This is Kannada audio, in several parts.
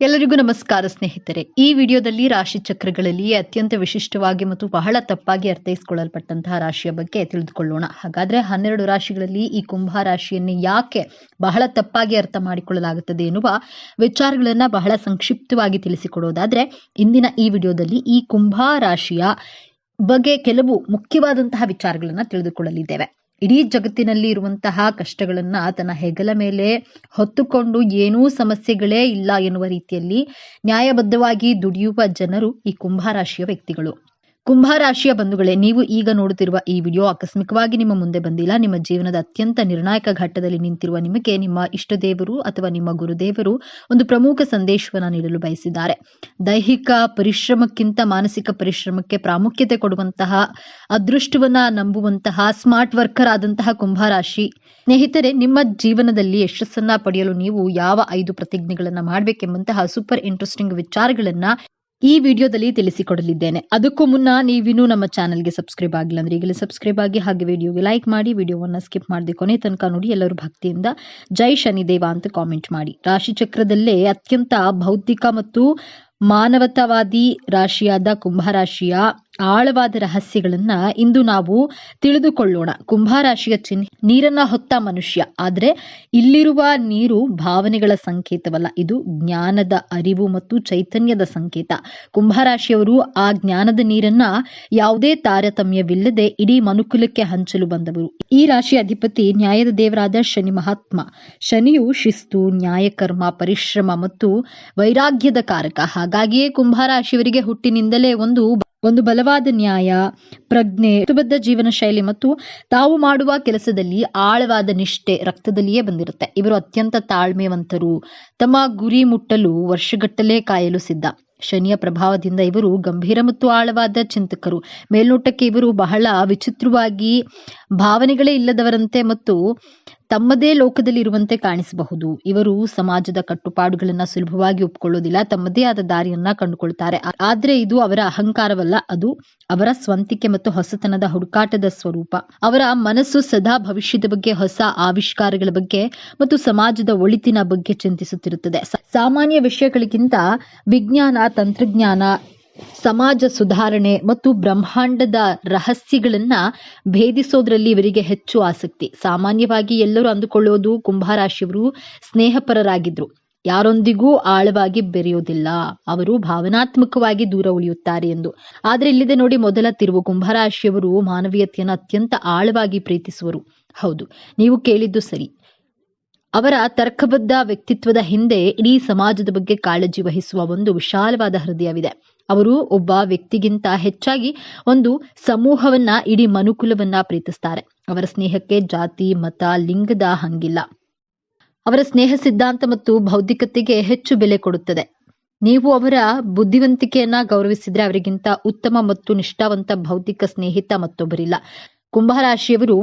ಎಲ್ಲರಿಗೂ ನಮಸ್ಕಾರ ಸ್ನೇಹಿತರೆ. ಈ ವಿಡಿಯೋದಲ್ಲಿ ರಾಶಿ ಚಕ್ರಗಳಲ್ಲಿ ಅತ್ಯಂತ ವಿಶಿಷ್ಟವಾಗಿ ಮತ್ತು ಬಹಳ ತಪ್ಪಾಗಿ ಅರ್ಥೈಸಿಕೊಳ್ಳಲ್ಪಟ್ಟಂತಹ ರಾಶಿಯ ಬಗ್ಗೆ ತಿಳಿದುಕೊಳ್ಳೋಣ. ಹಾಗಾದ್ರೆ 12 ರಾಶಿಗಳಲ್ಲಿ ಈ ಕುಂಭ ರಾಶಿಯನ್ನು ಯಾಕೆ ಬಹಳ ತಪ್ಪಾಗಿ ಅರ್ಥ ಮಾಡಿಕೊಳ್ಳಲಾಗುತ್ತದೆ ಎನ್ನುವ ವಿಚಾರಗಳನ್ನ ಬಹಳ ಸಂಕ್ಷಿಪ್ತವಾಗಿ ತಿಳಿಸಿಕೊಡೋದಾದ್ರೆ, ಇಂದಿನ ಈ ವಿಡಿಯೋದಲ್ಲಿ ಈ ಕುಂಭ ರಾಶಿಯ ಬಗ್ಗೆ ಕೆಲವು ಮುಖ್ಯವಾದಂತಹ ವಿಚಾರಗಳನ್ನ ತಿಳಿದುಕೊಳ್ಳಲಿದ್ದೇವೆ. ಇಡೀ ಜಗತ್ತಿನಲ್ಲಿ ಇರುವಂತಹ ಕಷ್ಟಗಳನ್ನ ತನ್ನ ಹೆಗಲ ಮೇಲೆ ಹೊತ್ತುಕೊಂಡು ಏನೂ ಸಮಸ್ಯೆಗಳೇ ಇಲ್ಲ ಎನ್ನುವ ರೀತಿಯಲ್ಲಿ ನ್ಯಾಯಬದ್ಧವಾಗಿ ದುಡಿಯುವ ಜನರು ಈ ಕುಂಭರಾಶಿಯ ವ್ಯಕ್ತಿಗಳು. ಕುಂಭರಾಶಿಯ ಬಂಧುಗಳೇ, ನೀವು ಈಗ ನೋಡುತ್ತಿರುವ ಈ ವಿಡಿಯೋ ಆಕಸ್ಮಿಕವಾಗಿ ನಿಮ್ಮ ಮುಂದೆ ಬಂದಿಲ್ಲ. ನಿಮ್ಮ ಜೀವನದ ಅತ್ಯಂತ ನಿರ್ಣಾಯಕ ಘಟ್ಟದಲ್ಲಿ ನಿಂತಿರುವ ನಿಮಗೆ ನಿಮ್ಮ ಇಷ್ಟ ದೇವರು ಅಥವಾ ನಿಮ್ಮ ಗುರುದೇವರು ಒಂದು ಪ್ರಮುಖ ಸಂದೇಶವನ್ನು ನೀಡಲು ಬಯಸಿದ್ದಾರೆ. ದೈಹಿಕ ಪರಿಶ್ರಮಕ್ಕಿಂತ ಮಾನಸಿಕ ಪರಿಶ್ರಮಕ್ಕೆ ಪ್ರಾಮುಖ್ಯತೆ ಕೊಡುವಂತಹ, ಅದೃಷ್ಟವನ್ನ ನಂಬುವಂತಹ ಸ್ಮಾರ್ಟ್ ವರ್ಕರ್ ಆದಂತಹ ಕುಂಭರಾಶಿ ಸ್ನೇಹಿತರೆ, ನಿಮ್ಮ ಜೀವನದಲ್ಲಿ ಯಶಸ್ಸನ್ನ ಪಡೆಯಲು ನೀವು ಯಾವ 5 ಪ್ರತಿಜ್ಞೆಗಳನ್ನ ಮಾಡಬೇಕೆಂಬಂತಹ ಸೂಪರ್ ಇಂಟ್ರೆಸ್ಟಿಂಗ್ ವಿಚಾರಗಳನ್ನ ಈ ವಿಡಿಯೋದಲ್ಲಿ ತಿಳಿಸಿಕೊಡಲಿದ್ದೇನೆ. ಅದಕ್ಕೂ ಮುನ್ನ ನೀವಿನ್ನೂ ನಮ್ಮ ಚಾನೆಲ್ಗೆ ಸಬ್ಸ್ಕ್ರೈಬ್ ಆಗಿಲ್ಲ ಅಂದ್ರೆ ಈಗಲೇ ಸಬ್ಸ್ಕ್ರೈಬ್ ಆಗಿ, ಹಾಗೆ ವಿಡಿಯೋಗೆ ಲೈಕ್ ಮಾಡಿ, ವಿಡಿಯೋವನ್ನ ಸ್ಕಿಪ್ ಮಾಡದೆ ಕೊನೆ ತನಕ ನೋಡಿ. ಎಲ್ಲರೂ ಭಕ್ತಿಯಿಂದ ಜೈ ಶನಿದೇವ ಅಂತ ಕಾಮೆಂಟ್ ಮಾಡಿ. ರಾಶಿ ಚಕ್ರದಲ್ಲೇ ಅತ್ಯಂತ ಬೌದ್ಧಿಕ ಮತ್ತು ಮಾನವತಾವಾದಿ ರಾಶಿಯಾದ ಕುಂಭರಾಶಿಯ ಆಳವಾದ ರಹಸ್ಯಗಳನ್ನ ಇಂದು ನಾವು ತಿಳಿದುಕೊಳ್ಳೋಣ. ಕುಂಭರಾಶಿಯ ಚಿಹ್ನೆ ನೀರನ್ನ ಹೊತ್ತ ಮನುಷ್ಯ. ಆದ್ರೆ ಇಲ್ಲಿರುವ ನೀರು ಭಾವನೆಗಳ ಸಂಕೇತವಲ್ಲ, ಇದು ಜ್ಞಾನದ ಅರಿವು ಮತ್ತು ಚೈತನ್ಯದ ಸಂಕೇತ. ಕುಂಭರಾಶಿಯವರು ಆ ಜ್ಞಾನದ ನೀರನ್ನ ಯಾವುದೇ ತಾರತಮ್ಯವಿಲ್ಲದೆ ಇಡೀ ಮನುಕುಲಕ್ಕೆ ಹಂಚಲು ಬಂದವರು. ಈ ರಾಶಿಯ ಅಧಿಪತಿ ನ್ಯಾಯದ ದೇವರಾದ ಶನಿ ಮಹಾತ್ಮ. ಶನಿಯು ಶಿಸ್ತು, ನ್ಯಾಯಕರ್ಮ, ಪರಿಶ್ರಮ ಮತ್ತು ವೈರಾಗ್ಯದ ಕಾರಕ. ಹಾಗಾಗಿಯೇ ಕುಂಭರಾಶಿಯವರಿಗೆ ಹುಟ್ಟಿನಿಂದಲೇ ಒಂದು ಬಲವಾದ ನ್ಯಾಯ, ಪ್ರಜ್ಞೆ, ಶಿಸ್ತುಬದ್ಧ ಜೀವನ ಶೈಲಿ ಮತ್ತು ತಾವು ಮಾಡುವ ಕೆಲಸದಲ್ಲಿ ಆಳವಾದ ನಿಷ್ಠೆ ರಕ್ತದಲ್ಲಿಯೇ ಬಂದಿರುತ್ತೆ. ಇವರು ಅತ್ಯಂತ ತಾಳ್ಮೆವಂತರು, ತಮ್ಮ ಗುರಿ ಮುಟ್ಟಲು ವರ್ಷಗಟ್ಟಲೆ ಕಾಯಲು ಸಿದ್ಧ. ಶನಿಯ ಪ್ರಭಾವದಿಂದ ಇವರು ಗಂಭೀರ ಮತ್ತು ಆಳವಾದ ಚಿಂತಕರು. ಮೇಲ್ನೋಟಕ್ಕೆ ಇವರು ಬಹಳ ವಿಚಿತ್ರವಾಗಿ, ಭಾವನೆಗಳೇ ಇಲ್ಲದವರಂತೆ ಮತ್ತು ತಮ್ಮದೇ ಲೋಕದಲ್ಲಿ ಇರುವಂತೆ ಕಾಣಿಸಬಹುದು. ಇವರು ಸಮಾಜದ ಕಟ್ಟುಪಾಡುಗಳನ್ನ ಸುಲಭವಾಗಿ ಒಪ್ಪಿಕೊಳ್ಳೋದಿಲ್ಲ, ತಮ್ಮದೇ ಆದ ದಾರಿಯನ್ನ ಕಂಡುಕೊಳ್ತಾರೆ. ಆದ್ರೆ ಇದು ಅವರ ಅಹಂಕಾರವಲ್ಲ, ಅದು ಅವರ ಸ್ವಂತಿಕೆ ಮತ್ತು ಹೊಸತನದ ಹುಡುಕಾಟದ ಸ್ವರೂಪ. ಅವರ ಮನಸ್ಸು ಸದಾ ಭವಿಷ್ಯದ ಬಗ್ಗೆ, ಹೊಸ ಆವಿಷ್ಕಾರಗಳ ಬಗ್ಗೆ ಮತ್ತು ಸಮಾಜದ ಒಳಿತಿನ ಬಗ್ಗೆ ಚಿಂತಿಸುತ್ತಿರುತ್ತದೆ. ಸಾಮಾನ್ಯ ವಿಷಯಗಳಿಗಿಂತ ವಿಜ್ಞಾನ, ತಂತ್ರಜ್ಞಾನ, ಸಮಾಜ ಸುಧಾರಣೆ ಮತ್ತು ಬ್ರಹ್ಮಾಂಡದ ರಹಸ್ಯಗಳನ್ನ ಭೇದಿಸೋದ್ರಲ್ಲಿ ಇವರಿಗೆ ಹೆಚ್ಚು ಆಸಕ್ತಿ. ಸಾಮಾನ್ಯವಾಗಿ ಎಲ್ಲರೂ ಅಂದುಕೊಳ್ಳೋದು ಕುಂಭರಾಶಿಯವರು ಸ್ನೇಹಪರರಾಗಿದ್ರು, ಯಾರೊಂದಿಗೂ ಆಳವಾಗಿ ಬೆರೆಯೋದಿಲ್ಲ, ಅವರು ಭಾವನಾತ್ಮಕವಾಗಿ ದೂರ ಉಳಿಯುತ್ತಾರೆ ಎಂದು. ಆದ್ರೆ ಇಲ್ಲಿದೆ ನೋಡಿ ಮೊದಲ ತಿರುವು. ಕುಂಭರಾಶಿಯವರು ಮಾನವೀಯತೆಯನ್ನು ಅತ್ಯಂತ ಆಳವಾಗಿ ಪ್ರೀತಿಸುವರು. ಹೌದು, ನೀವು ಕೇಳಿದ್ದು ಸರಿ. ಅವರ ತರ್ಕಬದ್ಧ ವ್ಯಕ್ತಿತ್ವದ ಹಿಂದೆ ಇಡೀ ಸಮಾಜದ ಬಗ್ಗೆ ಕಾಳಜಿ ವಹಿಸುವ ಒಂದು ವಿಶಾಲವಾದ ಹೃದಯವಿದೆ. ಅವರು ಒಬ್ಬ ವ್ಯಕ್ತಿಗಿಂತ ಹೆಚ್ಚಾಗಿ ಒಂದು ಸಮೂಹವನ್ನ, ಇಡೀ ಮನುಕುಲವನ್ನ ಪ್ರೀತಿಸ್ತಾರೆ. ಅವರ ಸ್ನೇಹಕ್ಕೆ ಜಾತಿ, ಮತ, ಲಿಂಗದ ಹಂಗಿಲ್ಲ. ಅವರ ಸ್ನೇಹ ಸಿದ್ಧಾಂತ ಮತ್ತು ಬೌದ್ಧಿಕತೆಗೆ ಹೆಚ್ಚು ಬೆಲೆ ಕೊಡುತ್ತದೆ. ನೀವು ಅವರ ಬುದ್ಧಿವಂತಿಕೆಯನ್ನ ಗೌರವಿಸಿದ್ರೆ ಅವರಿಗಿಂತ ಉತ್ತಮ ಮತ್ತು ನಿಷ್ಠಾವಂತ ಬೌದ್ಧಿಕ ಸ್ನೇಹಿತ ಮತ್ತೊಬ್ಬರಿಲ್ಲ. ಕುಂಭರಾಶಿಯವರು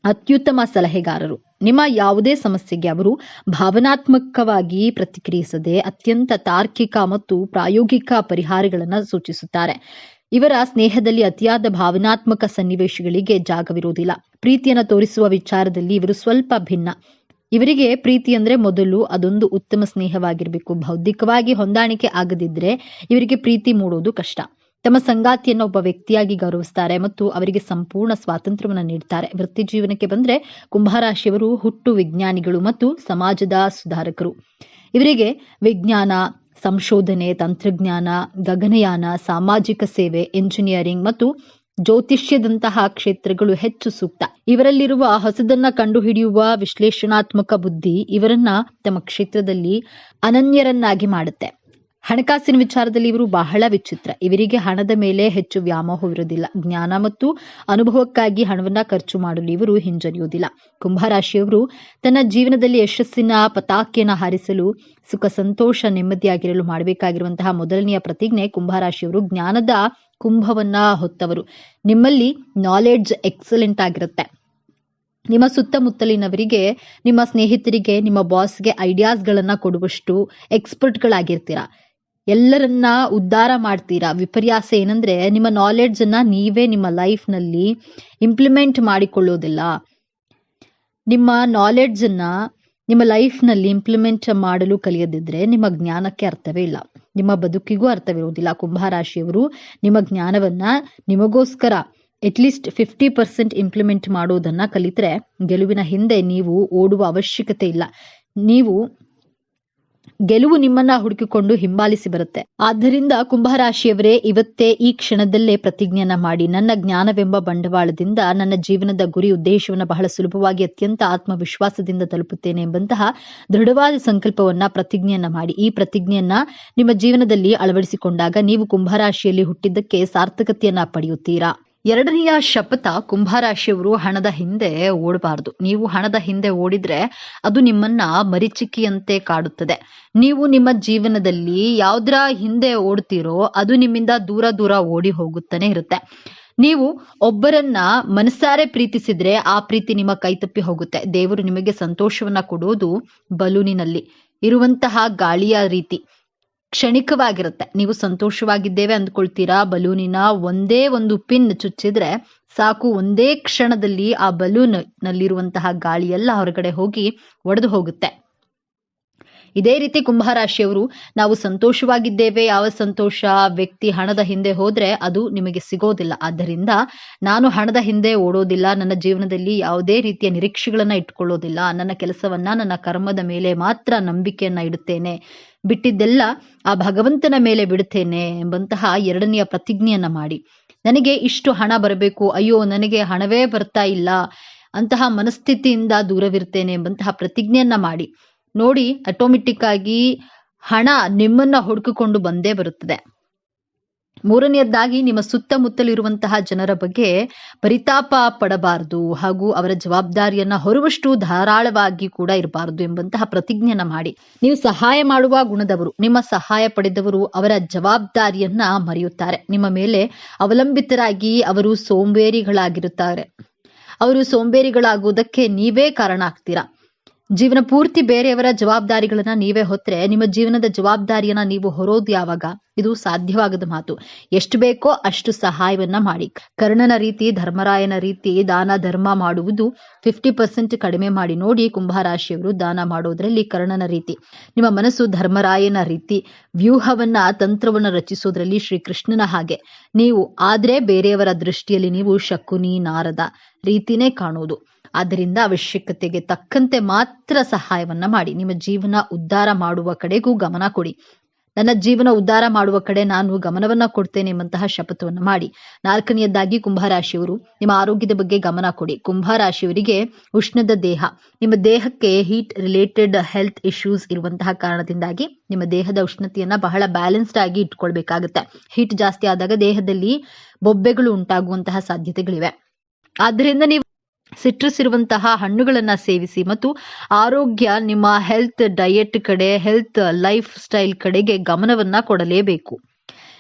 ಅತ್ಯುತ್ತಮ ಸಲಹೆಗಾರರು. ನಿಮ್ಮ ಯಾವುದೇ ಸಮಸ್ಯೆಗೆ ಅವರು ಭಾವನಾತ್ಮಕವಾಗಿ ಪ್ರತಿಕ್ರಿಯಿಸದೆ ಅತ್ಯಂತ ತಾರ್ಕಿಕ ಮತ್ತು ಪ್ರಾಯೋಗಿಕ ಪರಿಹಾರಗಳನ್ನು ಸೂಚಿಸುತ್ತಾರೆ. ಇವರ ಸ್ನೇಹದಲ್ಲಿ ಅತಿಯಾದ ಭಾವನಾತ್ಮಕ ಸನ್ನಿವೇಶಗಳಿಗೆ ಜಾಗವಿರುವುದಿಲ್ಲ. ಪ್ರೀತಿಯನ್ನು ತೋರಿಸುವ ವಿಚಾರದಲ್ಲಿ ಇವರು ಸ್ವಲ್ಪ ಭಿನ್ನ. ಇವರಿಗೆ ಪ್ರೀತಿ ಅಂದ್ರೆ ಮೊದಲು ಅದೊಂದು ಉತ್ತಮ ಸ್ನೇಹವಾಗಿರಬೇಕು. ಬೌದ್ಧಿಕವಾಗಿ ಹೊಂದಾಣಿಕೆ ಆಗದಿದ್ರೆ ಇವರಿಗೆ ಪ್ರೀತಿ ಮೂಡೋದು ಕಷ್ಟ. ತಮ್ಮ ಸಂಗಾತಿಯನ್ನು ಒಬ್ಬ ವ್ಯಕ್ತಿಯಾಗಿ ಗೌರವಿಸ್ತಾರೆ ಮತ್ತು ಅವರಿಗೆ ಸಂಪೂರ್ಣ ಸ್ವಾತಂತ್ರ್ಯವನ್ನು ನೀಡ್ತಾರೆ. ವೃತ್ತಿ ಜೀವನಕ್ಕೆ ಬಂದ್ರೆ ಕುಂಭರಾಶಿಯವರು ಹುಟ್ಟು ವಿಜ್ಞಾನಿಗಳು ಮತ್ತು ಸಮಾಜದ ಸುಧಾರಕರು. ಇವರಿಗೆ ವಿಜ್ಞಾನ, ಸಂಶೋಧನೆ, ತಂತ್ರಜ್ಞಾನ, ಗಗನಯಾನ, ಸಾಮಾಜಿಕ ಸೇವೆ, ಎಂಜಿನಿಯರಿಂಗ್ ಮತ್ತು ಜ್ಯೋತಿಷ್ಯದಂತಹ ಕ್ಷೇತ್ರಗಳು ಹೆಚ್ಚು ಸೂಕ್ತ. ಇವರಲ್ಲಿರುವ ಹೊಸದನ್ನ ಕಂಡುಹಿಡಿಯುವ ವಿಶ್ಲೇಷಣಾತ್ಮಕ ಬುದ್ಧಿ ಇವರನ್ನ ತಮ್ಮ ಕ್ಷೇತ್ರದಲ್ಲಿ ಅನನ್ಯರನ್ನಾಗಿ ಮಾಡುತ್ತೆ. ಹಣಕಾಸಿನ ವಿಚಾರದಲ್ಲಿ ಇವರು ಬಹಳ ವಿಚಿತ್ರ. ಇವರಿಗೆ ಹಣದ ಮೇಲೆ ಹೆಚ್ಚು ವ್ಯಾಮೋಹವಿರುವುದಿಲ್ಲ. ಜ್ಞಾನ ಮತ್ತು ಅನುಭವಕ್ಕಾಗಿ ಹಣವನ್ನ ಖರ್ಚು ಮಾಡಲು ಇವರು ಹಿಂಜರಿಯುವುದಿಲ್ಲ. ಕುಂಭರಾಶಿಯವರು ತನ್ನ ಜೀವನದಲ್ಲಿ ಯಶಸ್ಸಿನ ಪತಾಕೆಯನ್ನು ಹಾರಿಸಲು, ಸುಖ ಸಂತೋಷ ನೆಮ್ಮದಿಯಾಗಿರಲು ಮಾಡಬೇಕಾಗಿರುವಂತಹ ಮೊದಲನೆಯ ಪ್ರತಿಜ್ಞೆ, ಕುಂಭರಾಶಿಯವರು ಜ್ಞಾನದ ಕುಂಭವನ್ನ ಹೊತ್ತವರು. ನಿಮ್ಮಲ್ಲಿ ನಾಲೆಡ್ಜ್ ಎಕ್ಸಲೆಂಟ್ ಆಗಿರುತ್ತೆ. ನಿಮ್ಮ ಸುತ್ತಮುತ್ತಲಿನವರಿಗೆ, ನಿಮ್ಮ ಸ್ನೇಹಿತರಿಗೆ, ನಿಮ್ಮ ಬಾಸ್ಗೆ ಐಡಿಯಾಸ್ಗಳನ್ನ ಕೊಡುವಷ್ಟು ಎಕ್ಸ್ಪರ್ಟ್ಗಳಾಗಿರ್ತೀರಾ. ಎಲ್ಲರನ್ನ ಉದ್ಧಾರ ಮಾಡ್ತೀರಾ. ವಿಪರ್ಯಾಸ ಏನಂದ್ರೆ ನಿಮ್ಮ ನಾಲೆಡ್ಜ್ ಅನ್ನ ನೀವೇ ನಿಮ್ಮ ಲೈಫ್ ನಲ್ಲಿ ಇಂಪ್ಲಿಮೆಂಟ್ ಮಾಡಿಕೊಳ್ಳೋದಿಲ್ಲ. ನಿಮ್ಮ ನಾಲೆಡ್ಜ್ ಅನ್ನ ನಿಮ್ಮ ಲೈಫ್ನಲ್ಲಿ ಇಂಪ್ಲಿಮೆಂಟ್ ಮಾಡಲು ಕಲಿಯದಿದ್ರೆ ನಿಮ್ಮ ಜ್ಞಾನಕ್ಕೆ ಅರ್ಥವೇ ಇಲ್ಲ, ನಿಮ್ಮ ಬದುಕಿಗೂ ಅರ್ಥವಿರುವುದಿಲ್ಲ. ಕುಂಭರಾಶಿಯವರು ನಿಮ್ಮ ಜ್ಞಾನವನ್ನ ನಿಮಗೋಸ್ಕರ ಅಟ್ಲೀಸ್ಟ್ 50% ಇಂಪ್ಲಿಮೆಂಟ್ ಮಾಡೋದನ್ನ ಕಲಿತ್ರೆ ಗೆಲುವಿನ ಹಿಂದೆ ನೀವು ಓಡುವ ಅವಶ್ಯಕತೆ ಇಲ್ಲ. ಗೆಲುವು ನಿಮ್ಮನ್ನ ಹುಡುಕಿಕೊಂಡು ಹಿಂಬಾಲಿಸಿ ಬರುತ್ತೆ. ಆದ್ದರಿಂದ ಕುಂಭರಾಶಿಯವರೇ, ಇವತ್ತೇ ಈ ಕ್ಷಣದಲ್ಲೇ ಪ್ರತಿಜ್ಞೆಯನ್ನ ಮಾಡಿ, ನನ್ನ ಜ್ಞಾನವೆಂಬ ಬಂಡವಾಳದಿಂದ ನನ್ನ ಜೀವನದ ಗುರಿ ಉದ್ದೇಶವನ್ನು ಬಹಳ ಸುಲಭವಾಗಿ ಅತ್ಯಂತ ಆತ್ಮವಿಶ್ವಾಸದಿಂದ ತಲುಪುತ್ತೇನೆ ಎಂಬಂತಹ ದೃಢವಾದ ಸಂಕಲ್ಪವನ್ನ ಪ್ರತಿಜ್ಞೆಯನ್ನ ಮಾಡಿ. ಈ ಪ್ರತಿಜ್ಞೆಯನ್ನ ನಿಮ್ಮ ಜೀವನದಲ್ಲಿ ಅಳವಡಿಸಿಕೊಂಡಾಗ ನೀವು ಕುಂಭರಾಶಿಯಲ್ಲಿ ಹುಟ್ಟಿದ್ದಕ್ಕೆ ಸಾರ್ಥಕತೆಯನ್ನ ಪಡೆಯುತ್ತೀರಾ. ಎರಡನೆಯ ಶಪಥ, ಕುಂಭರಾಶಿಯವರು ಹಣದ ಹಿಂದೆ ಓಡಬಾರದು. ನೀವು ಹಣದ ಹಿಂದೆ ಓಡಿದ್ರೆ ಅದು ನಿಮ್ಮನ್ನ ಮರೀಚಿಕೆಯಂತೆ ಕಾಡುತ್ತದೆ. ನೀವು ನಿಮ್ಮ ಜೀವನದಲ್ಲಿ ಯಾವ್ದ್ರ ಹಿಂದೆ ಓಡ್ತೀರೋ ಅದು ನಿಮ್ಮಿಂದ ದೂರ ದೂರ ಓಡಿ ಹೋಗುತ್ತಾನೆ ಇರುತ್ತೆ. ನೀವು ಒಬ್ಬರನ್ನ ಮನಸಾರೆ ಪ್ರೀತಿಸಿದ್ರೆ ಆ ಪ್ರೀತಿ ನಿಮ್ಮ ಕೈತಪ್ಪಿ ಹೋಗುತ್ತೆ. ದೇವರು ನಿಮಗೆ ಸಂತೋಷವನ್ನ ಕೊಡೋದು ಬಲೂನಿನಲ್ಲಿ ಇರುವಂತಹ ಗಾಳಿಯ ರೀತಿ, ಕ್ಷಣಿಕವಾಗಿರುತ್ತೆ. ನೀವು ಸಂತೋಷವಾಗಿದ್ದೇವೆ ಅಂದ್ಕೊಳ್ತೀರಾ, ಬಲೂನಿನ ಒಂದೇ ಒಂದು ಪಿನ್ ಚುಚ್ಚಿದ್ರೆ ಸಾಕು, ಒಂದೇ ಕ್ಷಣದಲ್ಲಿ ಆ ಬಲೂನ್ ನಲ್ಲಿರುವಂತಹ ಗಾಳಿ ಎಲ್ಲ ಹೊರಗಡೆ ಹೋಗಿ ಒಡೆದು ಹೋಗುತ್ತೆ. ಇದೇ ರೀತಿ ಕುಂಭರಾಶಿಯವರು, ನಾವು ಸಂತೋಷವಾಗಿದ್ದೇವೆ, ಯಾವ ಸಂತೋಷ ವ್ಯಕ್ತಿ ಹಣದ ಹಿಂದೆ ಹೋದ್ರೆ ಅದು ನಿಮಗೆ ಸಿಗೋದಿಲ್ಲ. ಆದ್ದರಿಂದ ನಾನು ಹಣದ ಹಿಂದೆ ಓಡೋದಿಲ್ಲ, ನನ್ನ ಜೀವನದಲ್ಲಿ ಯಾವುದೇ ರೀತಿಯ ನಿರೀಕ್ಷೆಗಳನ್ನ ಇಟ್ಕೊಳ್ಳೋದಿಲ್ಲ, ನನ್ನ ಕೆಲಸವನ್ನ ನನ್ನ ಕರ್ಮದ ಮೇಲೆ ಮಾತ್ರ ನಂಬಿಕೆಯನ್ನ ಇಡುತ್ತೇನೆ, ಬಿಟ್ಟಿದ್ದೆಲ್ಲ ಆ ಭಗವಂತನ ಮೇಲೆ ಬಿಡುತ್ತೇನೆ ಎಂಬಂತಹ ಎರಡನೆಯ ಪ್ರತಿಜ್ಞೆಯನ್ನ ಮಾಡಿ. ನನಗೆ ಇಷ್ಟು ಹಣ ಬರಬೇಕು, ಅಯ್ಯೋ ನನಗೆ ಹಣವೇ ಬರ್ತಾ ಇಲ್ಲ ಅಂತಹ ಮನಸ್ಥಿತಿಯಿಂದ ದೂರವಿರ್ತೇನೆ ಎಂಬಂತಹ ಪ್ರತಿಜ್ಞೆಯನ್ನ ಮಾಡಿ ನೋಡಿ. ಆಟೋಮೆಟಿಕ್ ಆಗಿ ಹಣ ನಿಮ್ಮನ್ನ ಹುಡುಕಿಕೊಂಡು ಬಂದೇ ಬರುತ್ತದೆ. ಮೂರನೆಯದಾಗಿ, ನಿಮ್ಮ ಸುತ್ತಮುತ್ತಲಿರುವಂತಹ ಜನರ ಬಗ್ಗೆ ಪರಿತಾಪ ಪಡಬಾರದು ಹಾಗೂ ಅವರ ಜವಾಬ್ದಾರಿಯನ್ನ ಹೊರುವಷ್ಟು ಧಾರಾಳವಾಗಿ ಕೂಡ ಇರಬಾರದು ಎಂಬಂತಹ ಪ್ರತಿಜ್ಞೆಯನ್ನ ಮಾಡಿ. ನೀವು ಸಹಾಯ ಮಾಡುವ ಗುಣದವರು, ನಿಮ್ಮ ಸಹಾಯ ಪಡೆದವರು ಅವರ ಜವಾಬ್ದಾರಿಯನ್ನ ಮರೆಯುತ್ತಾರೆ. ನಿಮ್ಮ ಮೇಲೆ ಅವಲಂಬಿತರಾಗಿ ಅವರು ಸೋಂಬೇರಿಗಳಾಗಿರುತ್ತಾರೆ. ಅವರು ಸೋಂಬೇರಿಗಳಾಗುವುದಕ್ಕೆ ನೀವೇ ಕಾರಣ ಆಗ್ತೀರಾ. ಜೀವನ ಪೂರ್ತಿ ಬೇರೆಯವರ ಜವಾಬ್ದಾರಿಗಳನ್ನ ನೀವೇ ಹೊತ್ತರೆ ನಿಮ್ಮ ಜೀವನದ ಜವಾಬ್ದಾರಿಯನ್ನ ನೀವು ಹೊರೋದು ಯಾವಾಗ? ಇದು ಸಾಧ್ಯವಾಗದ ಮಾತು. ಎಷ್ಟು ಬೇಕೋ ಅಷ್ಟು ಸಹಾಯವನ್ನ ಮಾಡಿ. ಕರ್ಣನ ರೀತಿ, ಧರ್ಮರಾಯನ ರೀತಿ ದಾನ ಧರ್ಮ ಮಾಡುವುದು 50% ಕಡಿಮೆ ಮಾಡಿ ನೋಡಿ. ಕುಂಭರಾಶಿಯವರು ದಾನ ಮಾಡೋದ್ರಲ್ಲಿ ಕರ್ಣನ ರೀತಿ, ನಿಮ್ಮ ಮನಸ್ಸು ಧರ್ಮರಾಯನ ರೀತಿ, ವ್ಯೂಹವನ್ನ ತಂತ್ರವನ್ನ ರಚಿಸೋದ್ರಲ್ಲಿ ಶ್ರೀಕೃಷ್ಣನ ಹಾಗೆ ನೀವು ಆದ್ರೆ ಬೇರೆಯವರ ದೃಷ್ಟಿಯಲ್ಲಿ ನೀವು ಶಕುನಿ ನಾರದ ರೀತಿನೇ ಕಾಣೋದು. ಆದ್ದರಿಂದ ಅವಶ್ಯಕತೆಗೆ ತಕ್ಕಂತೆ ಮಾತ್ರ ಸಹಾಯವನ್ನ ಮಾಡಿ. ನಿಮ್ಮ ಜೀವನ ಉದ್ಧಾರ ಮಾಡುವ ಕಡೆಗೂ ಗಮನ ಕೊಡಿ. ನನ್ನ ಜೀವನ ಉದ್ಧಾರ ಮಾಡುವ ಕಡೆ ನಾನು ಗಮನವನ್ನ ಕೊಡ್ತೇನೆ ಎಂಬಂತಹ ಶಪಥವನ್ನ ಮಾಡಿ. ನಾಲ್ಕನೆಯದಾಗಿ, ಕುಂಭರಾಶಿಯವರು ನಿಮ್ಮ ಆರೋಗ್ಯದ ಬಗ್ಗೆ ಗಮನ ಕೊಡಿ. ಕುಂಭರಾಶಿಯವರಿಗೆ ಉಷ್ಣದ ದೇಹ, ನಿಮ್ಮ ದೇಹಕ್ಕೆ ಹೀಟ್ ರಿಲೇಟೆಡ್ ಹೆಲ್ತ್ ಇಶ್ಯೂಸ್ ಇರುವಂತಹ ಕಾರಣದಿಂದಾಗಿ ನಿಮ್ಮ ದೇಹದ ಉಷ್ಣತೆಯನ್ನ ಬಹಳ ಬ್ಯಾಲೆನ್ಸ್ಡ್ ಆಗಿ ಇಟ್ಕೊಳ್ಬೇಕಾಗುತ್ತೆ. ಹೀಟ್ ಜಾಸ್ತಿ ಆದಾಗ ದೇಹದಲ್ಲಿ ಬೊಬ್ಬೆಗಳು ಉಂಟಾಗುವಂತಹ ಸಾಧ್ಯತೆಗಳಿವೆ. ಆದ್ದರಿಂದ ನೀವು ಸಿಟ್ರಸ್ ಇರುವಂತಹ ಹಣ್ಣುಗಳನ್ನ ಸೇವಿಸಿ ಮತ್ತು ಆರೋಗ್ಯ, ನಿಮ್ಮ ಹೆಲ್ತ್ ಡಯಟ್ ಕಡೆ, ಹೆಲ್ತ್ ಲೈಫ್ ಸ್ಟೈಲ್ ಕಡೆಗೆ ಗಮನವನ್ನ ಕೊಡಲೇಬೇಕು.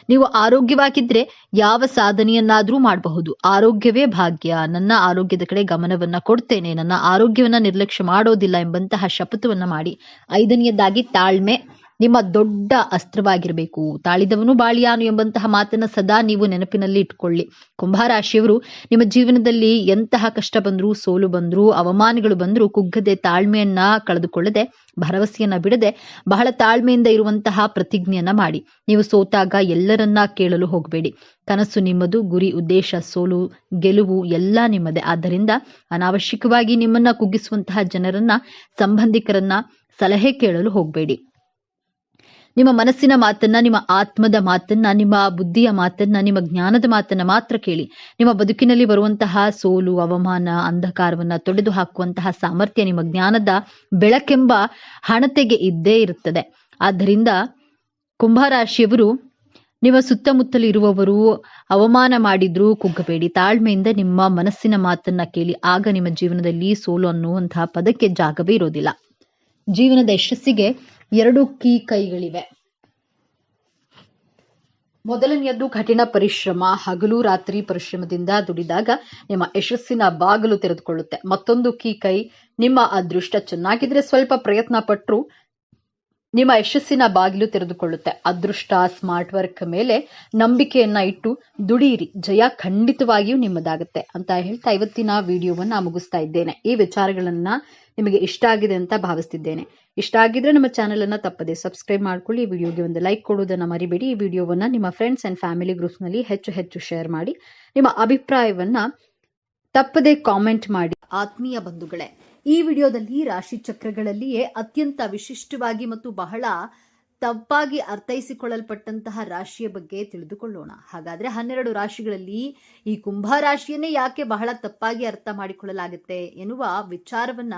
ನೀವು ಆರೋಗ್ಯವಾಗಿದ್ರೆ ಯಾವ ಸಾಧನೆಯನ್ನಾದ್ರೂ ಮಾಡಬಹುದು. ಆರೋಗ್ಯವೇ ಭಾಗ್ಯ, ನನ್ನ ಆರೋಗ್ಯದ ಕಡೆ ಗಮನವನ್ನ ಕೊಡ್ತೇನೆ, ನನ್ನ ಆರೋಗ್ಯವನ್ನ ನಿರ್ಲಕ್ಷ್ಯ ಮಾಡೋದಿಲ್ಲ ಎಂಬಂತಹ ಶಪಥವನ್ನ ಮಾಡಿ. ಐದನೆಯದಾಗಿ, ತಾಳ್ಮೆ ನಿಮ್ಮ ದೊಡ್ಡ ಅಸ್ತ್ರವಾಗಿರಬೇಕು. ತಾಳಿದವನು ಬಾಳಿಯಾನು ಎಂಬಂತಹ ಮಾತನ್ನ ಸದಾ ನೀವು ನೆನಪಿನಲ್ಲಿ ಇಟ್ಕೊಳ್ಳಿ. ಕುಂಭರಾಶಿಯವರು ನಿಮ್ಮ ಜೀವನದಲ್ಲಿ ಎಂತಹ ಕಷ್ಟ ಬಂದ್ರು, ಸೋಲು ಬಂದ್ರು, ಅವಮಾನಗಳು ಬಂದ್ರು ಕುಗ್ಗದೆ, ತಾಳ್ಮೆಯನ್ನ ಕಳೆದುಕೊಳ್ಳದೆ, ಭರವಸೆಯನ್ನ ಬಿಡದೆ ಬಹಳ ತಾಳ್ಮೆಯಿಂದ ಇರುವಂತಹ ಪ್ರತಿಜ್ಞೆಯನ್ನ ಮಾಡಿ. ನೀವು ಸೋತಾಗ ಎಲ್ಲರನ್ನ ಕೇಳಲು ಹೋಗಬೇಡಿ. ಕನಸು ನಿಮ್ಮದು, ಗುರಿ ಉದ್ದೇಶ, ಸೋಲು ಗೆಲುವು ಎಲ್ಲ ನಿಮ್ಮದೇ. ಆದ್ದರಿಂದ ಅನಾವಶ್ಯಕವಾಗಿ ನಿಮ್ಮನ್ನ ಕುಗ್ಗಿಸುವಂತಹ ಜನರನ್ನ, ಸಂಬಂಧಿಕರನ್ನ ಸಲಹೆ ಕೇಳಲು ಹೋಗಬೇಡಿ. ನಿಮ್ಮ ಮನಸ್ಸಿನ ಮಾತನ್ನ, ನಿಮ್ಮ ಆತ್ಮದ ಮಾತನ್ನ, ನಿಮ್ಮ ಬುದ್ಧಿಯ ಮಾತನ್ನ, ನಿಮ್ಮ ಜ್ಞಾನದ ಮಾತನ್ನ ಮಾತ್ರ ಕೇಳಿ. ನಿಮ್ಮ ಬದುಕಿನಲ್ಲಿ ಬರುವಂತಹ ಸೋಲು, ಅವಮಾನ, ಅಂಧಕಾರವನ್ನ ತೊಡೆದು ಹಾಕುವಂತಹ ಸಾಮರ್ಥ್ಯ ನಿಮ್ಮ ಜ್ಞಾನದ ಬೆಳಕೆಂಬ ಹಣತೆಗೆ ಇದ್ದೇ ಇರುತ್ತದೆ. ಆದ್ದರಿಂದ ಕುಂಭರಾಶಿಯವರು, ನಿಮ್ಮ ಸುತ್ತಮುತ್ತಲು ಇರುವವರು ಅವಮಾನ ಮಾಡಿದ್ರೂ ಕುಗ್ಗಬೇಡಿ. ತಾಳ್ಮೆಯಿಂದ ನಿಮ್ಮ ಮನಸ್ಸಿನ ಮಾತನ್ನ ಕೇಳಿ. ಆಗ ನಿಮ್ಮ ಜೀವನದಲ್ಲಿ ಸೋಲು ಅನ್ನುವಂತಹ ಪದಕ್ಕೆ ಜಾಗವೇ ಇರೋದಿಲ್ಲ. ಜೀವನದ ಯಶಸ್ಸಿಗೆ 2 ಕೈಗಳಿವೆ. ಮೊದಲನೆಯದ್ದು ಕಠಿಣ ಪರಿಶ್ರಮ. ಹಗಲು ರಾತ್ರಿ ಪರಿಶ್ರಮದಿಂದ ದುಡಿದಾಗ ನಿಮ್ಮ ಯಶಸ್ಸಿನ ಬಾಗಿಲು ತೆರೆದುಕೊಳ್ಳುತ್ತೆ. ಮತ್ತೊಂದು ಕೈ, ನಿಮ್ಮ ಅದೃಷ್ಟ ಚೆನ್ನಾಗಿದ್ರೆ ಸ್ವಲ್ಪ ಪ್ರಯತ್ನ ಪಟ್ಟರು ನಿಮ್ಮ ಯಶಸ್ಸಿನ ಬಾಗಿಲು ತೆರೆದುಕೊಳ್ಳುತ್ತೆ. ಅದೃಷ್ಟ, ಸ್ಮಾರ್ಟ್ ವರ್ಕ್ ಮೇಲೆ ನಂಬಿಕೆಯನ್ನ ಇಟ್ಟು ದುಡಿಯಿರಿ, ಜಯ ಖಂಡಿತವಾಗಿಯೂ ನಿಮ್ಮದಾಗುತ್ತೆ ಅಂತ ಹೇಳ್ತಾ ಇವತ್ತಿನ ವಿಡಿಯೋವನ್ನ ಮುಗಿಸ್ತಾ ಇದ್ದೇನೆ. ಈ ವಿಚಾರಗಳನ್ನ ನಿಮಗೆ ಇಷ್ಟ ಆಗಿದೆ ಅಂತ ಭಾವಿಸ್ತಿದ್ದೇನೆ. ಇಷ್ಟ ಆಗಿದ್ರೆ ನಮ್ಮ ಚಾನೆಲ್ ಅನ್ನ ತಪ್ಪದೆ ಸಬ್ಸ್ಕ್ರೈಬ್ ಮಾಡ್ಕೊಳ್ಳಿ. ಈ ವಿಡಿಯೋಗೆ ಒಂದು ಲೈಕ್ ಕೊಡುವುದನ್ನ ಮರಿಬೇಡಿ. ಈ ವಿಡಿಯೋವನ್ನ ನಿಮ್ಮ ಫ್ರೆಂಡ್ಸ್ ಅಂಡ್ ಫ್ಯಾಮಿಲಿ ಗ್ರೂಪ್ಸ್ ನಲ್ಲಿ ಹೆಚ್ಚು ಶೇರ್ ಮಾಡಿ. ನಿಮ್ಮ ಅಭಿಪ್ರಾಯವನ್ನ ತಪ್ಪದೆ ಕಾಮೆಂಟ್ ಮಾಡಿ. ಆತ್ಮೀಯ ಬಂಧುಗಳೇ, ಈ ವಿಡಿಯೋದಲ್ಲಿ ರಾಶಿ ಚಕ್ರಗಳಲ್ಲಿಯೇ ಅತ್ಯಂತ ವಿಶಿಷ್ಟವಾಗಿ ಮತ್ತು ಬಹಳ ತಪ್ಪಾಗಿ ಅರ್ಥೈಸಿಕೊಳ್ಳಲ್ಪಟ್ಟಂತಹ ರಾಶಿಯ ಬಗ್ಗೆ ತಿಳಿದುಕೊಳ್ಳೋಣ. ಹಾಗಾದ್ರೆ 12 ರಾಶಿಗಳಲ್ಲಿ ಈ ಕುಂಭ ರಾಶಿಯನ್ನೇ ಯಾಕೆ ಬಹಳ ತಪ್ಪಾಗಿ ಅರ್ಥ ಮಾಡಿಕೊಳ್ಳಲಾಗುತ್ತೆ ಎನ್ನುವ ವಿಚಾರವನ್ನ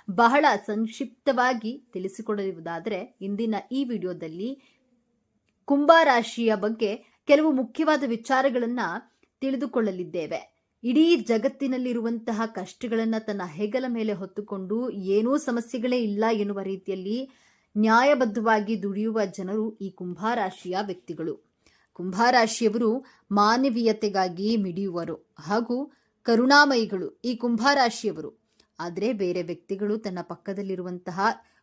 ಬಹಳ ಸಂಕ್ಷಿಪ್ತವಾಗಿ ತಿಳಿಸಿಕೊಡುವುದಾದರೆ, ಇಂದಿನ ಈ ವಿಡಿಯೋದಲ್ಲಿ ಕುಂಭ ರಾಶಿಯ ಬಗ್ಗೆ ಕೆಲವು ಮುಖ್ಯವಾದ ವಿಚಾರಗಳನ್ನ ತಿಳಿದುಕೊಳ್ಳಲಿದ್ದೇವೆ. ಇಡೀ ಜಗತ್ತಿನಲ್ಲಿರುವಂತಹ ಕಷ್ಟಗಳನ್ನ ತನ್ನ ಹೆಗಲ ಮೇಲೆ ಹೊತ್ತುಕೊಂಡು ಏನೂ ಸಮಸ್ಯೆಗಳೇ ಇಲ್ಲ ಎನ್ನುವ ರೀತಿಯಲ್ಲಿ ನ್ಯಾಯಬದ್ಧವಾಗಿ ದುಡಿಯುವ ಜನರು ಈ ಕುಂಭರಾಶಿಯ ವ್ಯಕ್ತಿಗಳು. ಕುಂಭರಾಶಿಯವರು ಮಾನವೀಯತೆಗಾಗಿ ಮಿಡಿಯುವರು ಹಾಗೂ ಕರುಣಾಮಯಿಗಳು ಈ ಕುಂಭರಾಶಿಯವರು. ಆದರೆ ಬೇರೆ ವ್ಯಕ್ತಿಗಳು ತನ್ನ ಪಕ್ಕದಲ್ಲಿರುವಂತಹ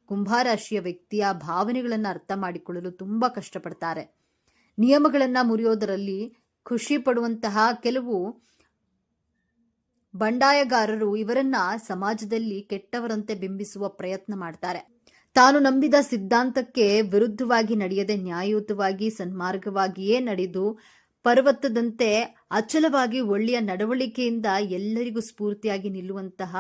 ಕುಂಭರಾಶಿಯ ವ್ಯಕ್ತಿಯ ಭಾವನೆಗಳನ್ನು ಅರ್ಥ ಮಾಡಿಕೊಳ್ಳಲು ತುಂಬಾ ಕಷ್ಟಪಡ್ತಾರೆ. ನಿಯಮಗಳನ್ನ ಮುರಿಯೋದರಲ್ಲಿ ಖುಷಿ ಪಡುವಂತಹ ಕೆಲವು ಬಂಡಾಯಗಾರರು ಇವರನ್ನ ಸಮಾಜದಲ್ಲಿ ಕೆಟ್ಟವರಂತೆ ಬಿಂಬಿಸುವ ಪ್ರಯತ್ನ ಮಾಡ್ತಾರೆ. ತಾನು ನಂಬಿದ ಸಿದ್ಧಾಂತಕ್ಕೆ ವಿರುದ್ಧವಾಗಿ ನಡೆಯದೆ ನ್ಯಾಯಯುತವಾಗಿ ಸನ್ಮಾರ್ಗವಾಗಿಯೇ ನಡೆದು ಪರ್ವತದಂತೆ ಅಚಲವಾಗಿ ಒಳ್ಳೆಯ ನಡವಳಿಕೆಯಿಂದ ಎಲ್ಲರಿಗೂ ಸ್ಫೂರ್ತಿಯಾಗಿ ನಿಲ್ಲುವಂತಹ